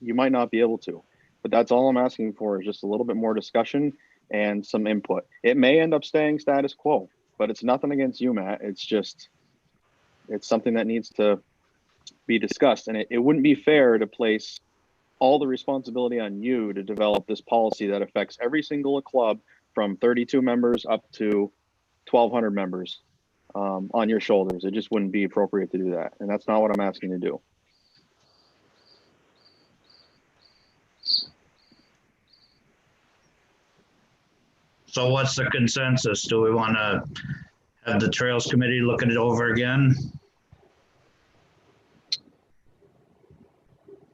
you might not be able to, but that's all I'm asking for, is just a little bit more discussion and some input. It may end up staying status quo, but it's nothing against you, Matt. It's something that needs to be discussed. And it wouldn't be fair to place all the responsibility on you to develop this policy that affects every single club from 32 members up to 1,200 members on your shoulders. It just wouldn't be appropriate to do that. And that's not what I'm asking to do. So what's the consensus? Do we want to have the Trails Committee look at it over again?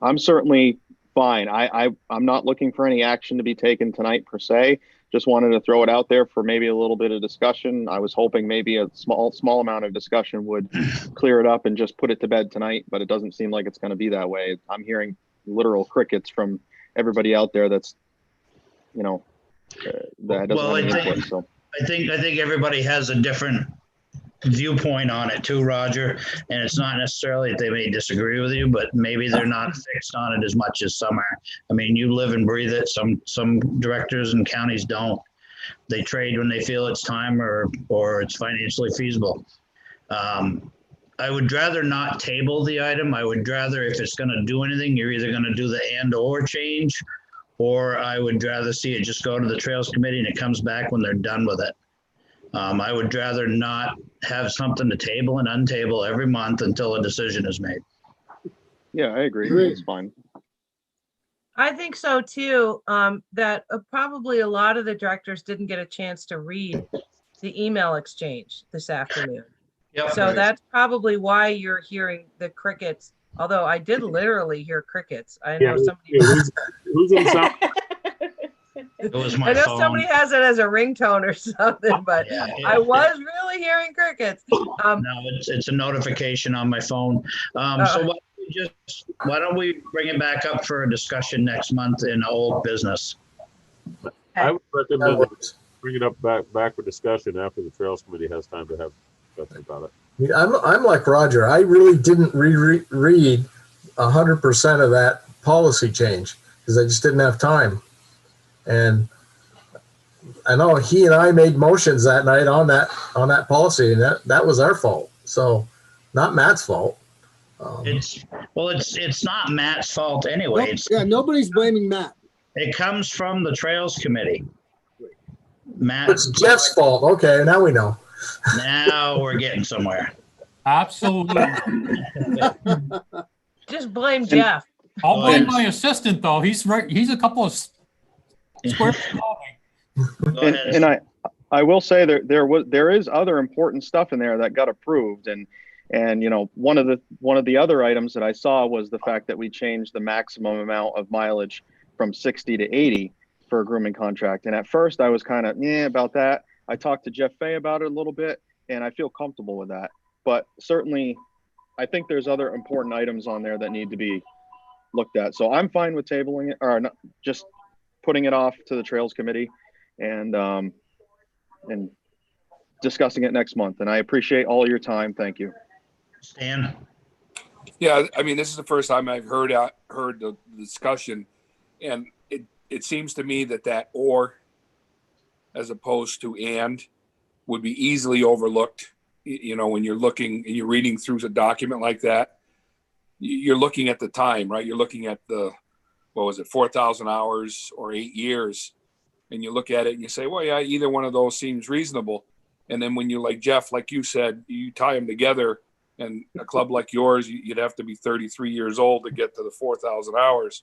I'm certainly fine. I'm not looking for any action to be taken tonight per se. Just wanted to throw it out there for maybe a little bit of discussion. I was hoping maybe a small amount of discussion would clear it up and just put it to bed tonight, but it doesn't seem like it's going to be that way. I'm hearing literal crickets from everybody out there that's, that doesn't have any input. So I think everybody has a different viewpoint on it too, Roger. And it's not necessarily that they may disagree with you, but maybe they're not fixed on it as much as some are. I mean, you live and breathe it. Some directors and counties don't. They trade when they feel it's time or it's financially feasible. I would rather not table the item. I would rather, if it's going to do anything, you're either going to do the and or change, or I would rather see it just go to the Trails Committee and it comes back when they're done with it. I would rather not have something to table and untable every month until a decision is made. Yeah, I agree. It's fine. I think so too, that probably a lot of the directors didn't get a chance to read the email exchange this afternoon. Yep. So that's probably why you're hearing the crickets, although I did literally hear crickets. I know somebody. Who's in sound? It was my I know phone. somebody has it as a ringtone or something, but I was really hearing crickets. No, it's a notification on my phone. So why don't we bring it back up for a discussion next month in old business? I would recommend bring it up back for discussion after the Trails Committee has time to have discussion about it. I'm like Roger. I really didn't read 100% of that policy change because I just didn't have time. And I know he and I made motions that night on that policy, and that was our fault. So, not Matt's fault. It's not Matt's fault anyway. Nobody's blaming Matt. It comes from the Trails Committee. Matt. It's Jeff's fault. Okay, now we know. Now we're getting somewhere. Absolutely. Just blame Jeff. I'll blame my assistant though. He's right. He's a couple of square. And I will say there is other important stuff in there that got approved, and you know, one of the other items that I saw was the fact that we changed the maximum amount of mileage from 60 to 80 for a grooming contract. And at first I was kind of about that. I talked to Jeff Fay about it a little bit, and I feel comfortable with that. But certainly, I think there's other important items on there that need to be looked at. So I'm fine with tabling it, or not, just putting it off to the Trails Committee and discussing it next month. And I appreciate all your time. Thank you. Stan? Yeah, I mean, this is the first time I've heard the discussion, and it seems to me that or as opposed to and would be easily overlooked. You know, when you're looking and you're reading through a document like that, you're looking at the time, right? You're looking at 4,000 hours or 8 years, and you look at it and you say, well, yeah, either one of those seems reasonable. And then when you're like Jeff, like you said, you tie them together, and a club like yours, you'd have to be 33 years old to get to the 4,000 hours.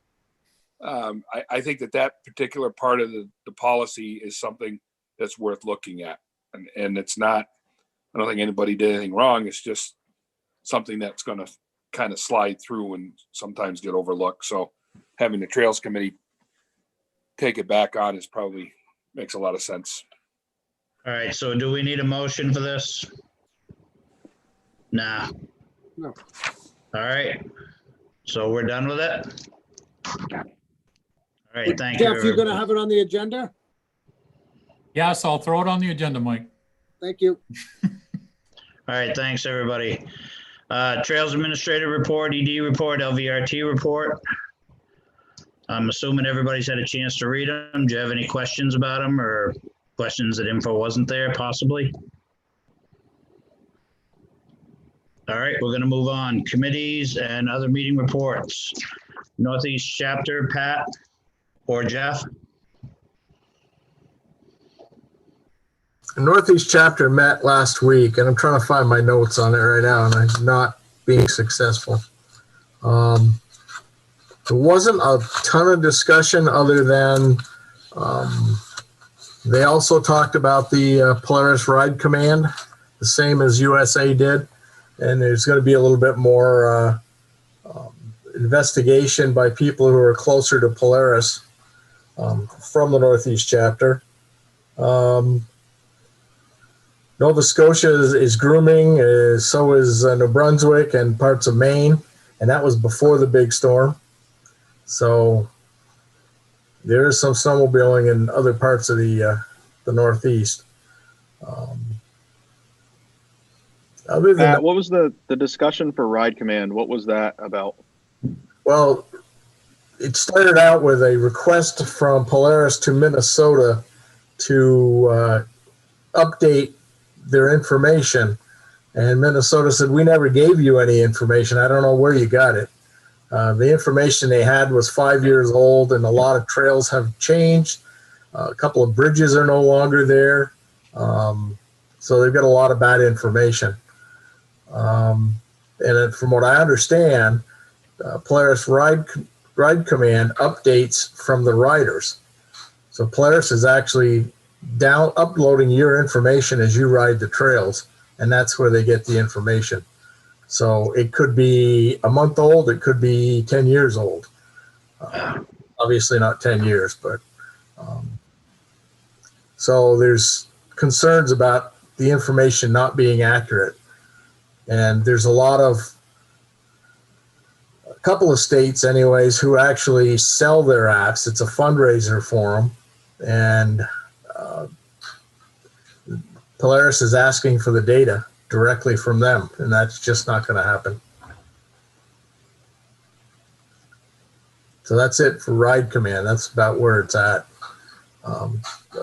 I think that particular part of the policy is something that's worth looking at. And it's not, I don't think anybody did anything wrong. It's just something that's going to kind of slide through and sometimes get overlooked. So having the Trails Committee take it back on probably makes a lot of sense. All right, so do we need a motion for this? Nah. No. All right. So we're done with it? All right, thank Jeff, you. you're gonna have it on the agenda? Yes, I'll throw it on the agenda, Mike. Thank you. All right, thanks, everybody. Trails Administrative Report, ED Report, LVRT Report. I'm assuming everybody's had a chance to read them. Do you have any questions about them, or questions that info wasn't there, possibly? All right, we're gonna move on. Committees and other meeting reports. Northeast Chapter, Pat or Jeff? The Northeast Chapter met last week, and I'm trying to find my notes on it right now, and I'm not being successful. There wasn't a ton of discussion other than they also talked about the Polaris Ride Command, the same as USA did. And there's going to be a little bit more investigation by people who are closer to Polaris from the Northeast Chapter. Nova Scotia is grooming, so is New Brunswick and parts of Maine, and that was before the big storm. So there is some snowmobiling in other parts of the Northeast. Other than Matt, what was the discussion for Ride Command? What was that about? well, it started out with a request from Polaris to Minnesota to update their information. And Minnesota said, we never gave you any information. I don't know where you got it. The information they had was 5 years old, and a lot of trails have changed. A couple of bridges are no longer there. So they've got a lot of bad information. And from what I understand, Polaris Ride Command updates from the riders. So Polaris is actually uploading your information as you ride the trails, and that's where they get the information. So it could be a month old, it could be 10 years old. Obviously not 10 years, but so there's concerns about the information not being accurate. And there's a couple of states anyways who actually sell their apps. It's a fundraiser for them. And Polaris is asking for the data directly from them, and that's just not going to happen. So that's it for Ride Command. That's about where it's at.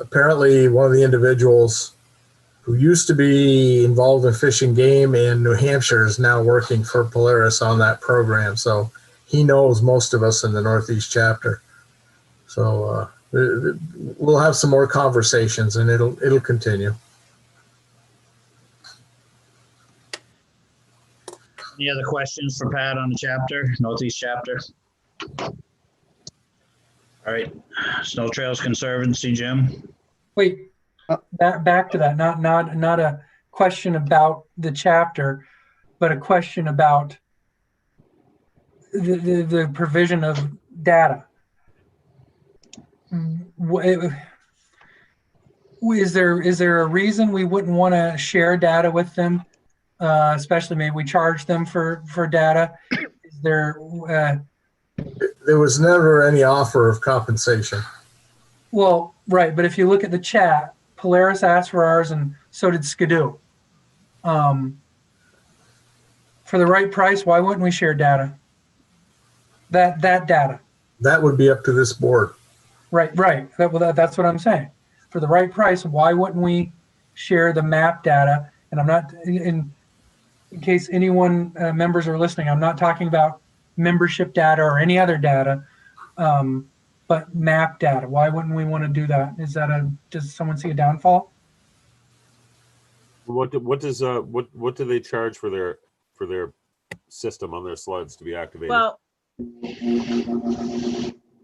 Apparently, one of the individuals who used to be involved in Fish and Game in New Hampshire is now working for Polaris on that program. So he knows most of us in the Northeast chapter. So we'll have some more conversations, and it'll continue. Any other questions for Pat on the chapter, Northeast chapter? All right, Snow Trails Conservancy, Jim. Wait, back to that. Not a question about the chapter, but a question about the provision of data. Is there a reason we wouldn't want to share data with them? Especially maybe we charge them for data. Is there? There was never any offer of compensation. Well, right, but if you look at the chat, Polaris asked for ours, and so did Skidoo. For the right price, why wouldn't we share data? That data. That would be up to this board. Right. That's what I'm saying. For the right price, why wouldn't we share the map data? And I'm not, in case anyone members are listening, I'm not talking about membership data or any other data, but map data. Why wouldn't we want to do that? Does someone see a downfall? What do they charge for their system on their sleds to be activated? Well,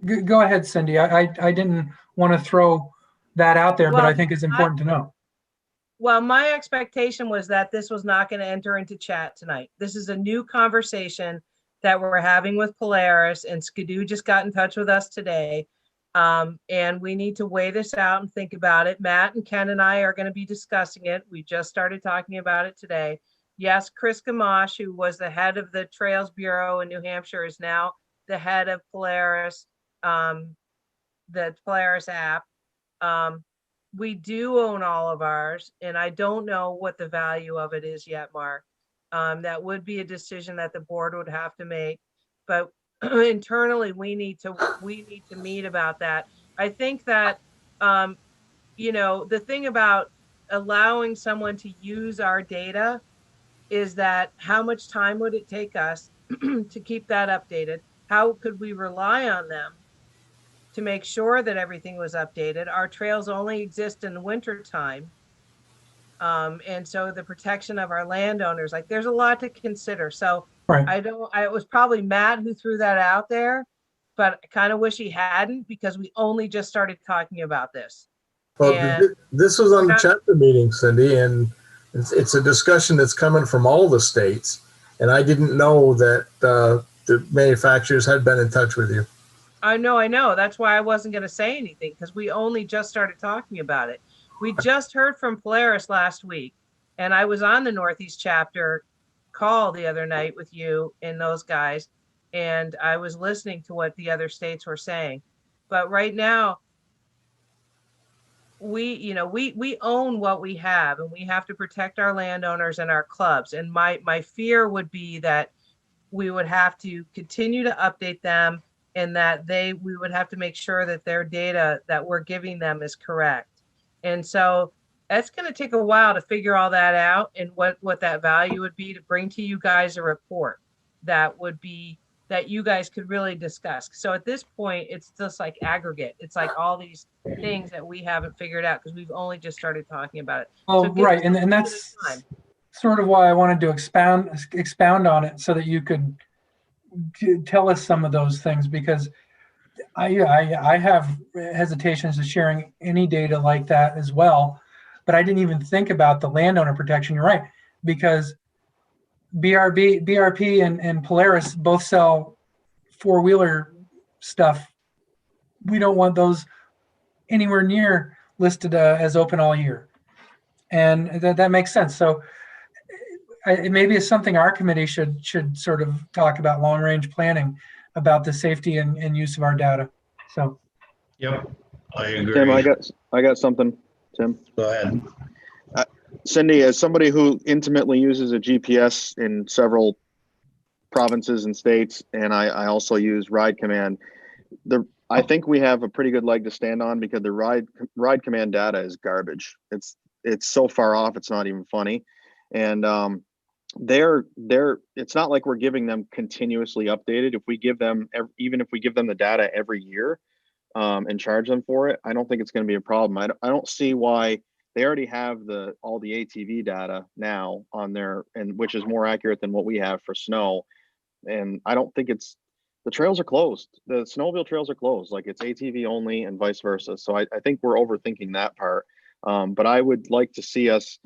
go ahead, Cindy. I didn't want to throw that out there, but I think it's important to know. Well, my expectation was that this was not going to enter into chat tonight. This is a new conversation that we're having with Polaris, and Skidoo just got in touch with us today. And we need to weigh this out and think about it. Matt and Ken and I are going to be discussing it. We just started talking about it today. Yes, Chris Gamache, who was the head of the Trails Bureau in New Hampshire, is now the head of Polaris, the Polaris app. We do own all of ours, and I don't know what the value of it is yet, Mark. That would be a decision that the board would have to make, but internally we need to meet about that. I think that the thing about allowing someone to use our data is that how much time would it take us to keep that updated? How could we rely on them to make sure that everything was updated? Our trails only exist in the winter time. And so the protection of our landowners, like there's a lot to consider. So right. It was probably Matt who threw that out there, but I kind of wish he hadn't, because we only just started talking about this. Well, this was on the chapter meeting, Cindy, and it's a discussion that's coming from all the states. And I didn't know that the manufacturers had been in touch with you. I know. That's why I wasn't going to say anything, because we only just started talking about it. We just heard from Polaris last week, and I was on the Northeast chapter call the other night with you and those guys, and I was listening to what the other states were saying. But right now, we own what we have, and we have to protect our landowners and our clubs. And my fear would be that we would have to continue to update them, and that we would have to make sure that their data that we're giving them is correct. And so that's going to take a while to figure all that out, and what that value would be, to bring to you guys a report that you guys could really discuss. So at this point, it's just like aggregate. It's like all these things that we haven't figured out because we've only just started talking about it. Well, So give right, us and a little bit that's of time. sort of why I wanted to expound on it so that you could tell us some of those things, because I have hesitations of sharing any data like that as well. But I didn't even think about the landowner protection. You're right, because BRP and Polaris both sell four-wheeler stuff. We don't want those anywhere near listed as open all year, and that makes sense. So maybe it's something our committee should sort of talk about, long-range planning, about the safety and use of our data. So. Yep, I agree. Tim, I got something. Tim, go ahead. Cindy, as somebody who intimately uses a GPS in several provinces and states, and I also use Ride Command, I think we have a pretty good leg to stand on, because the Ride Command data is garbage. It's so far off, it's not even funny. And it's not like we're giving them continuously updated. If we give them, even if we give them the data every year, and charge them for it, I don't think it's going to be a problem. I don't see why. They already have all the ATV data now on there, and which is more accurate than what we have for snow. And I don't think the trails are closed. The snowmobile trails are closed. Like, it's ATV only and vice versa. So I think we're overthinking that part. But I would like to see us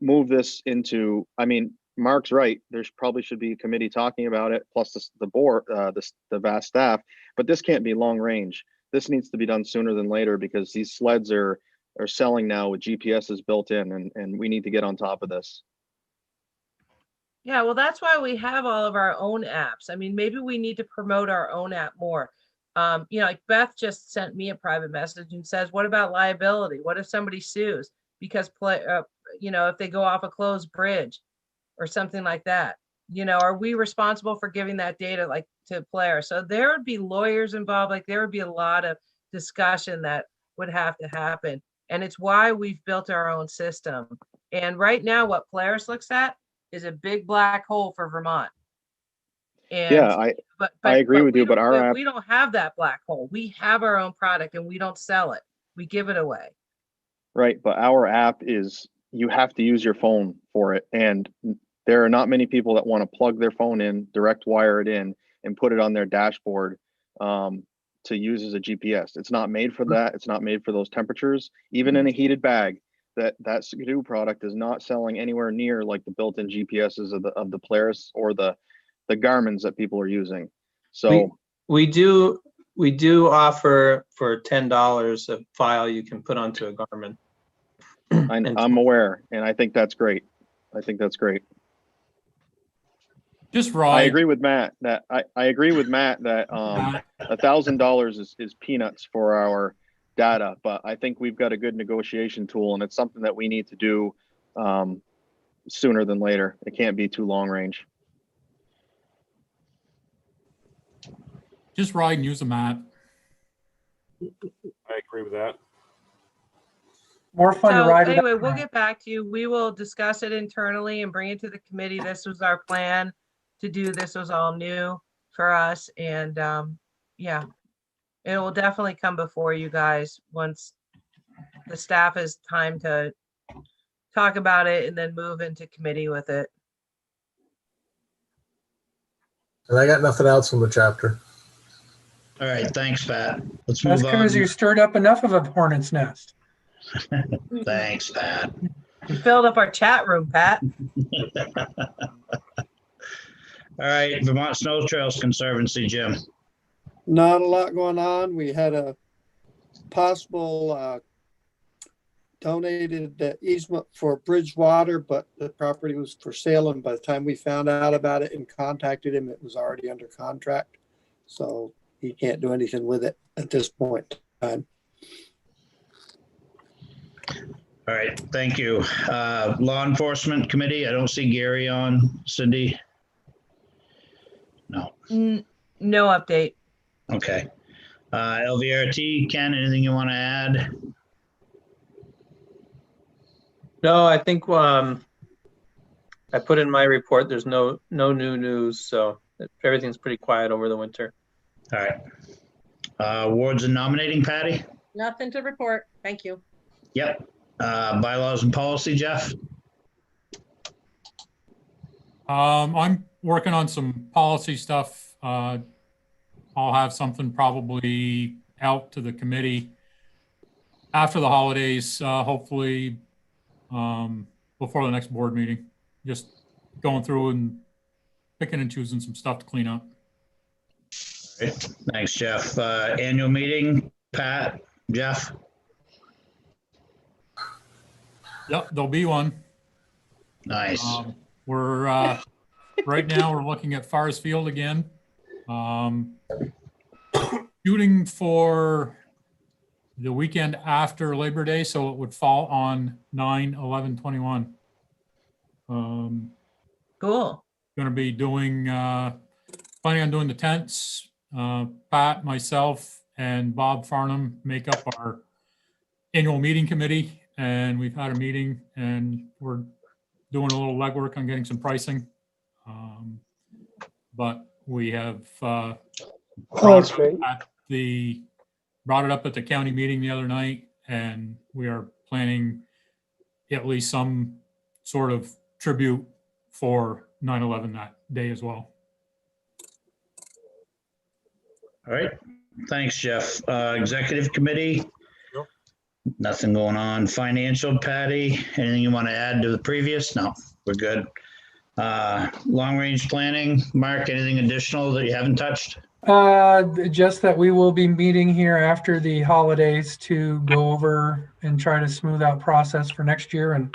move this into, I mean, Mark's right. There's probably should be a committee talking about it, plus the board, the vast staff, but this can't be long range. This needs to be done sooner than later, because these sleds are selling now with GPSs built in, and we need to get on top of this. Yeah, well, that's why we have all of our own apps. I mean, maybe we need to promote our own app more. Like Beth just sent me a private message and says, what about liability? What if somebody sues because if they go off a closed bridge or something like that? Are we responsible for giving that data like to players? So there would be lawyers involved. Like, there would be a lot of discussion that would have to happen. And it's why we've built our own system. And right now, what Polaris looks at is a big black hole for Vermont. And yeah, I agree with you, but our app, we don't have that black hole. We have our own product, and we don't sell it. We give it away. Right, but our app is, you have to use your phone for it, and there are not many people that want to plug their phone in, direct wire it in, and put it on their dashboard to use as a GPS. It's not made for that. It's not made for those temperatures. Even in a heated bag, that Skidoo product is not selling anywhere near like the built-in GPSs of the Polaris or the Garmin's that people are using. So we do offer for $10 a file you can put onto a Garmin. I'm aware, and I think that's great. Just right. I agree with Matt that $1,000 is peanuts for our data, but I think we've got a good negotiation tool, and it's something that we need to do sooner than later. It can't be too long range. Just ride and use a map. I agree with that. More fun to ride. Anyway, we'll get back to you. We will discuss it internally and bring it to the committee. This was our plan to do. This was all new for us. And yeah, it will definitely come before you guys once the staff has time to talk about it and then move into committee with it. And I got nothing else from the chapter. All right, thanks, Pat. Let's That's move on. because you stirred up enough of a hornet's nest. Thanks, Pat. You filled up our chat room, Pat. All right, Vermont Snow Trails Conservancy, Jim. Not a lot going on. We had a possible donated easement for Bridgewater, but the property was for sale. And by the time we found out about it and contacted him, it was already under contract. So he can't do anything with it at this point in time. All right, thank you. Law Enforcement Committee, I don't see Gary on. Cindy? No, No update. okay. LVRT, Ken, anything you want to add? No, I think I put in my report, there's no new news, so everything's pretty quiet over the winter. All right. Awards and nominating, Patty? Nothing to report. Thank you. Yep. Bylaws and policy, Jeff? I'm working on some policy stuff. I'll have something probably out to the committee after the holidays, hopefully before the next board meeting. Just going through and picking and choosing some stuff to clean up. All right. Thanks, Jeff. Annual meeting, Pat, Jeff? Yep, there'll be one. Nice. We're right now we're looking at Forest Field again. Shooting for the weekend after Labor Day, so it would fall on 9/11/21. Cool. Going to be doing planning on doing the tents. Pat, myself, and Bob Farnham make up our annual meeting committee, and we've had a meeting and we're doing a little legwork on getting some pricing. But we have brought it up at the county meeting the other night, and we are planning at least some sort of tribute for 9/11 that day as well. All right. Thanks, Jeff. Executive committee? Nothing going on. Financial, Patty, anything you want to add to the previous? No, we're good. Long range planning, Mark, anything additional that you haven't touched? Just that we will be meeting here after the holidays to go over and try to smooth out process for next year and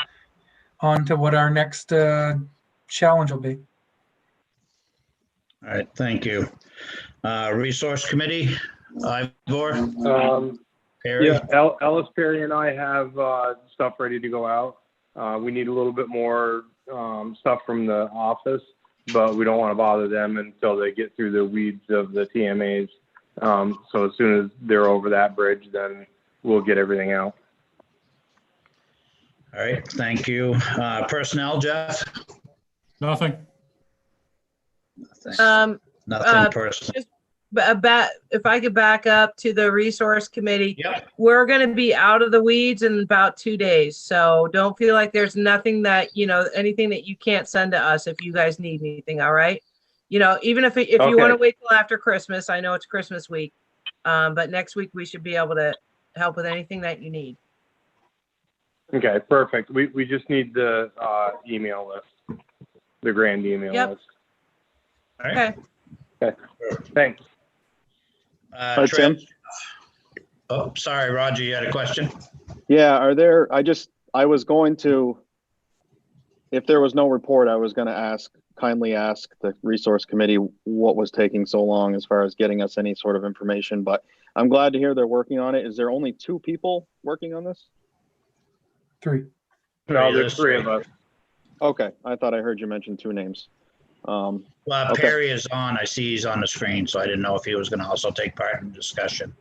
on to what our next challenge will be. All right, thank you. Resource committee, Ivor? Perry? Yeah, Ellis, Perry, and I have stuff ready to go out. We need a little bit more stuff from the office, but we don't want to bother them until they get through the weeds of the TMAs. So as soon as they're over that bridge, then we'll get everything out. All right, thank you. Personnel, Jeff? Nothing. Nothing personal. Just if I could back up to the resource committee, Yep. We're going to be out of the weeds in about 2 days. So don't feel like there's nothing that, anything that you can't send to us if you guys need anything. All right. Even if you want to wait till after Christmas, I know it's Christmas week. But next week we should be able to help with anything that you need. Okay, perfect. We just need the email list, the grand email list. All right. Okay. Thanks. Tim. Oh, sorry, Roger, you had a question? Yeah, I was going to, if there was no report, I was going to kindly ask the resource committee what was taking so long as far as getting us any sort of information, but I'm glad to hear they're working on it. Is there only 2 people working on this? 3. No, there's 3 of us. Okay, I thought I heard you mention 2 names. Well, okay. Perry is on. I see he's on the screen, so I didn't know if he was going to also take part in the discussion.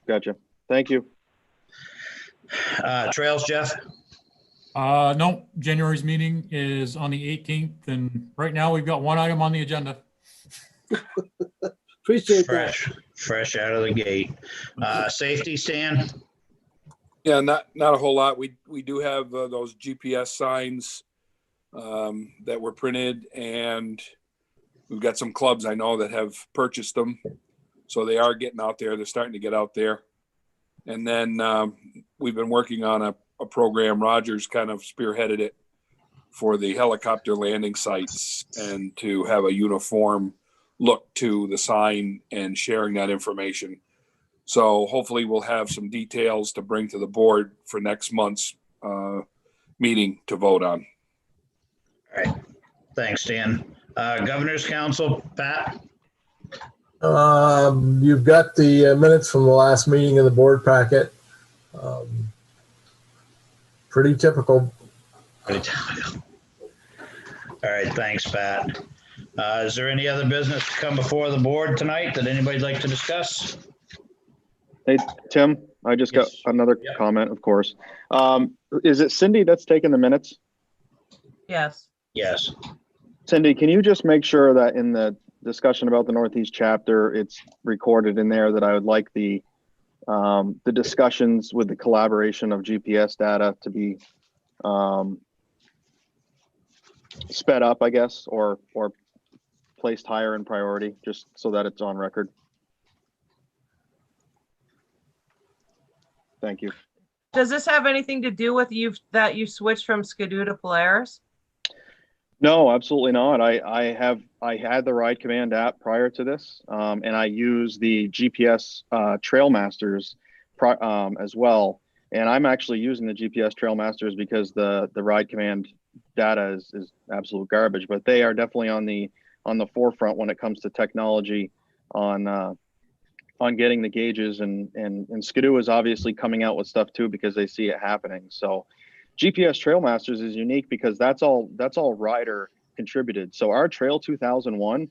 Gotcha. Thank you. Trails, Jeff? No, January's meeting is on the 18th, and right now we've got 1 item on the agenda. Appreciate Fresh out of the gate. Safety, Stan? Yeah, not a whole lot. We do have those GPS signs that were printed, and we've got some clubs I know that have purchased them. So they are getting out there. They're starting to get out there. And then we've been working on a program. Rogers kind of spearheaded it for the helicopter landing sites and to have a uniform look to the sign and sharing that information. So hopefully we'll have some details to bring to the board for next month's meeting to vote on. All right. Thanks, Dan. Governor's Council, Pat? You've got the minutes from the last meeting in the board packet. Pretty typical. All right, thanks, Pat. Is there any other business to come before the board tonight that anybody'd like to discuss? Hey, Tim, I just got another comment, of course. Is it Cindy that's taking the minutes? Yes. Yes. Cindy, can you just make sure that in the discussion about the Northeast chapter, it's recorded in there that I would like the discussions with the collaboration of GPS data to be sped up, I guess, or placed higher in priority, just so that it's on record. Thank you. Does this have anything to do with that you switched from Skidoo to Polaris? No, absolutely not. I had the Ride Command app prior to this, and I use the GPS Trailmasters as well. And I'm actually using the GPS Trailmasters because the Ride Command data is absolute garbage. But they are definitely on the forefront when it comes to technology on getting the gauges, and Skidoo is obviously coming out with stuff too because they see it happening. So GPS Trailmasters is unique because that's all rider contributed. So our Trail 2001,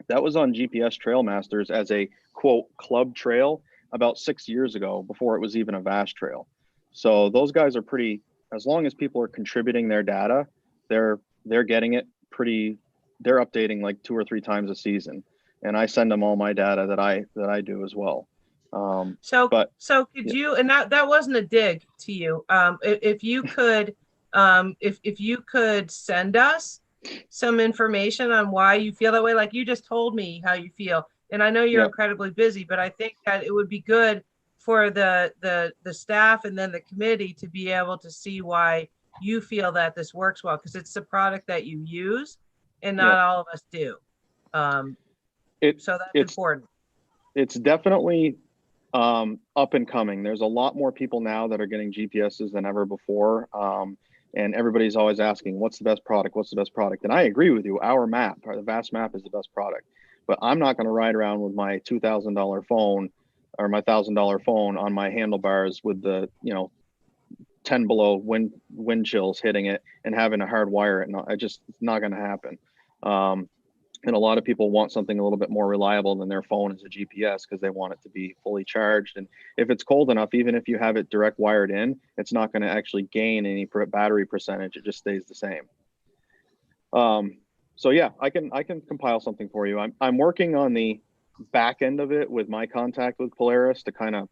that was on GPS Trailmasters as a quote club trail about 6 years ago, before it was even a VASH trail. So those guys are pretty, as long as people are contributing their data, they're getting it pretty, they're updating like 2 or 3 times a season. And I send them all my data that I do as well. So could you, and that wasn't a dig to you. If you could, if you could send us some information on why you feel that way, like you just told me how you feel, and I know you're incredibly busy, but I think that it would be good for the staff and then the committee to be able to see why you feel that this works well, because it's the product that you use, and not all of us do. So that's important. It's definitely up and coming. There's a lot more people now that are getting GPSs than ever before. And everybody's always asking, what's the best product? What's the best product? And I agree with you. Our map, the VAST map, is the best product. But I'm not going to ride around with my $2,000 phone or my $1,000 phone on my handlebars with the 10 below wind chills hitting it and having to hardwire it. No, it's not going to happen. And a lot of people want something a little bit more reliable than their phone as a GPS because they want it to be fully charged. And if it's cold enough, even if you have it direct wired in, it's not going to actually gain any battery percentage. It just stays the same. So yeah, I can compile something for you. I'm working on the back end of it with my contact with Polaris to kind of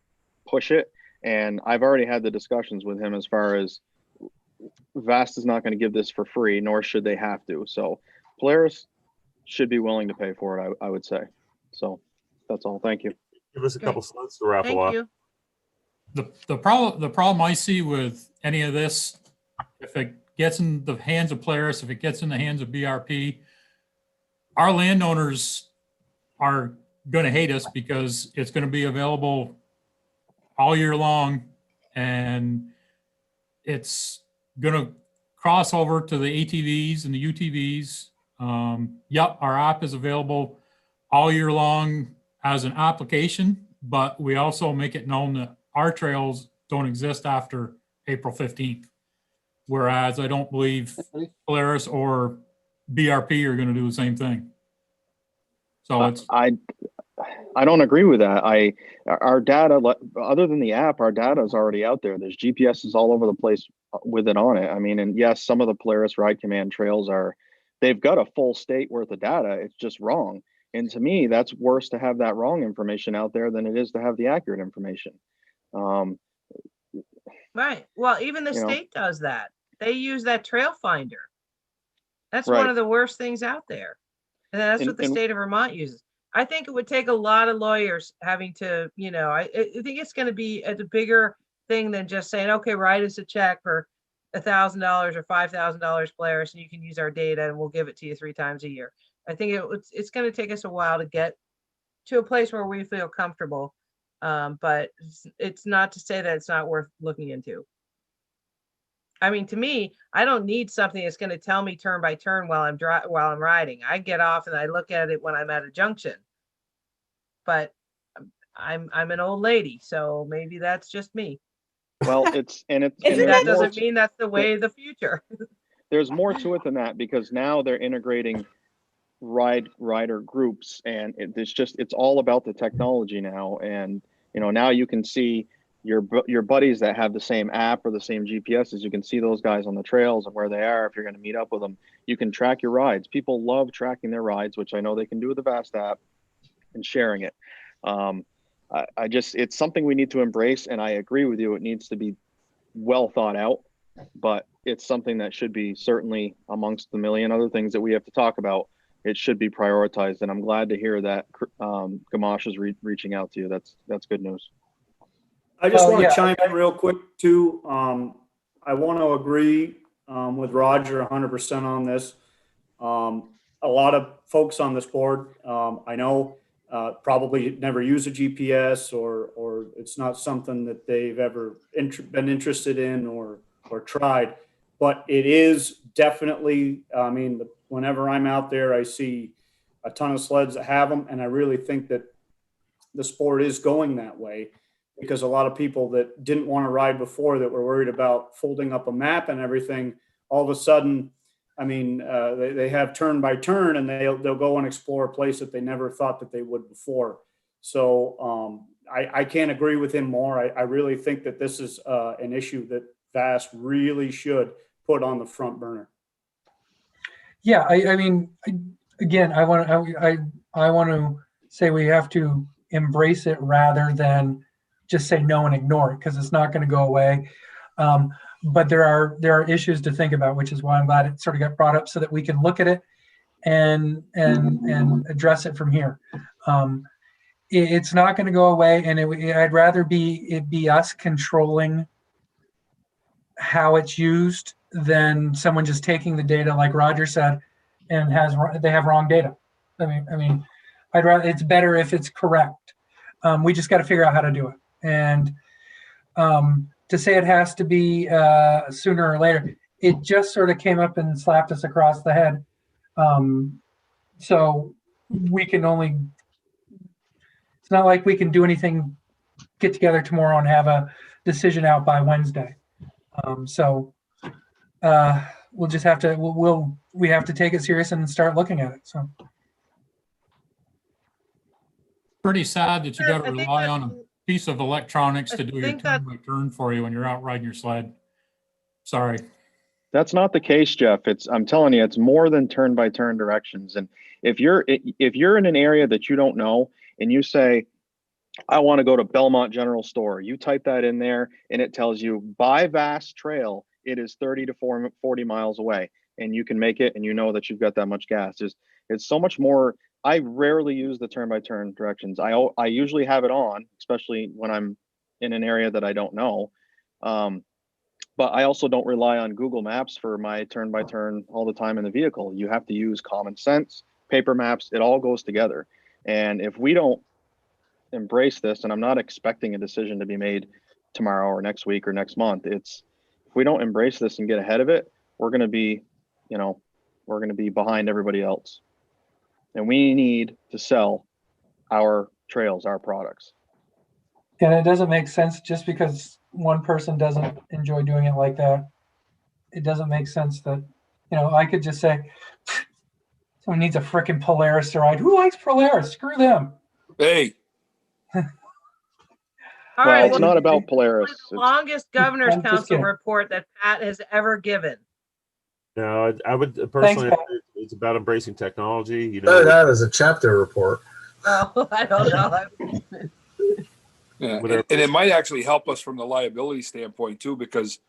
push it. And I've already had the discussions with him as far as VAST is not going to give this for free, nor should they have to. So Polaris should be willing to pay for it, I would say. So that's all. Thank you. Give us a couple slides to raffle off. Thank you. The problem I see with any of this, if it gets in the hands of Polaris, if it gets in the hands of BRP, our landowners are going to hate us because it's going to be available all year long, and it's going to cross over to the ATVs and the UTVs. Yep, our app is available all year long as an application, but we also make it known that our trails don't exist after April 15th. Whereas I don't believe Polaris or BRP are going to do the same thing. So it's I don't agree with that. Our data, other than the app, our data is already out there. There's GPSs all over the place with it on it. I mean, and yes, some of the Polaris Ride Command trails they've got a full state worth of data. It's just wrong. And to me, that's worse to have that wrong information out there than it is to have the accurate information. Right. Well, even the state does that. They use that trail finder. That's one of the worst things out there. And that's what the state of Vermont uses. I think it would take a lot of lawyers having to, I think it's going to be a bigger thing than just saying, okay, write us a check for $1,000 or $5,000 Polaris, and you can use our data and we'll give it to you 3 times a year. I think it's going to take us a while to get to a place where we feel comfortable. But it's not to say that it's not worth looking into. I mean, to me, I don't need something that's going to tell me turn by turn while I'm riding. I get off and I look at it when I'm at a junction. But I'm an old lady, so maybe that's just me. Well, it's and Maybe there's that more doesn't mean that's the way of the future. there's more to it than that, because now they're integrating rider groups, and it's all about the technology now. And now you can see your buddies that have the same app or the same GPSs. You can see those guys on the trails and where they are. If you're going to meet up with them, you can track your rides. People love tracking their rides, which I know they can do with the Vast app, and sharing it. It's something we need to embrace, and I agree with you. It needs to be well thought out, but it's something that should be, certainly amongst the million other things that we have to talk about, it should be prioritized. And I'm glad to hear that Gamache is reaching out to you. That's good news. I just want to chime in real quick too. I want to agree with Roger 100% on this. A lot of folks on this board, I know, probably never use a GPS, or it's not something that they've ever been interested in or tried. But it is definitely, I mean, whenever I'm out there, I see a ton of sleds that have them, and I really think that the sport is going that way, because a lot of people that didn't want to ride before, that were worried about folding up a map and everything, all of a sudden, I mean, they have turn by turn, and they'll go and explore a place that they never thought that they would before. So I can't agree with him more. I really think that this is an issue that Vast really should put on the front burner. Yeah, I mean, again, I want to say we have to embrace it rather than just say no and ignore it, because it's not going to go away. But there are issues to think about, which is why I'm glad it sort of got brought up, so that we can look at it and address it from here. It's not going to go away, and I'd rather it be us controlling how it's used than someone just taking the data, like Roger said, and they have wrong data. I mean, it's better if it's correct. We just got to figure out how to do it. And to say it has to be sooner or later, it just sort of came up and slapped us across the head. So we can only, it's not like we can do anything, get together tomorrow and have a decision out by Wednesday. We'll just have to, we have to take it serious and start looking at it. So. Pretty sad that you got to rely on a piece of electronics to do your turn by turn for you when you're out riding your sled. Sorry. That's not the case, Jeff. I'm telling you, it's more than turn by turn directions. And if you're in an area that you don't know, and you say, I want to go to Belmont General Store, you type that in there, and it tells you by Vast Trail, it is 30 to 40 miles away, and you can make it, and you know that you've got that much gas. It's so much more. I rarely use the turn by turn directions. I usually have it on, especially when I'm in an area that I don't know. But I also don't rely on Google Maps for my turn by turn all the time in the vehicle. You have to use common sense, paper maps. It all goes together. And if we don't embrace this, and I'm not expecting a decision to be made tomorrow or next week or next month, if we don't embrace this and get ahead of it, we're going to be behind everybody else. And we need to sell our trails, our products. And it doesn't make sense just because one person doesn't enjoy doing it like that. It doesn't make sense that, I could just say, someone needs a frickin' Polaris to ride. Who likes Polaris? Screw them. Hey. All right, it's not about Polaris. It's the longest governor's I'm just council kidding. report that Pat has ever given. No, I would personally, it's about embracing technology. That is a chapter report. Oh, I don't know. Yeah, and it might actually help us from the liability standpoint too, because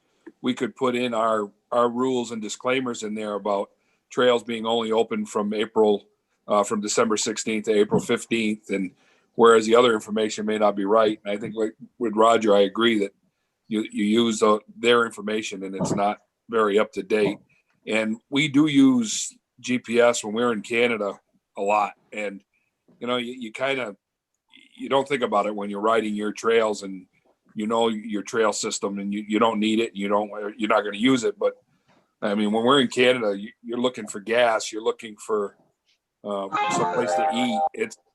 we could put in our rules and disclaimers in there about trails being only open from from December 16th to April 15th, and whereas the other information may not be right. And I think with Roger, I agree that you use their information and it's not very up to date. And we do use GPS when we're in Canada a lot, and you kind of, you don't think about it when you're riding your trails and your trail system, and you don't need it. You're not going to use it. But I mean, when we're in Canada, you're looking for gas, you're looking for someplace to eat.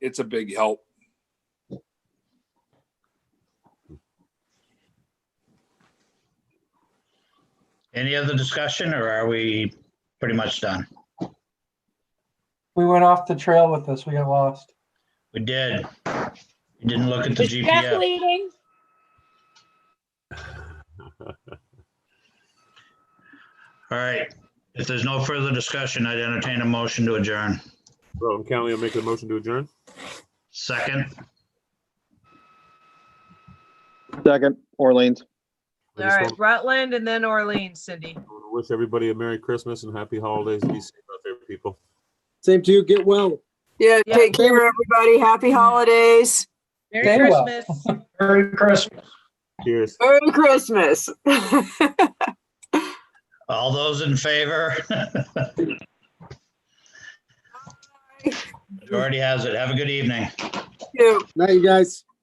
It's a big help. Any other discussion or are we pretty much done? We went off the trail with this. We got lost. We did. You didn't look at the Was Jeff GPS. leading? All right. If there's no further discussion, I'd entertain a motion to adjourn. Rutland County will make a motion to adjourn. Second. Second, Orleans. All right, Rutland and then Orleans, Cindy. I want to wish everybody a Merry Christmas and Happy Holidays. Be safe out there, people. Same to you. Get well. Yeah, take care, everybody. Happy holidays. Merry Stay well. Christmas. Merry Christmas. Cheers. Merry Christmas. All those in favor? Majority has it. Have a good evening. You. Night, you guys.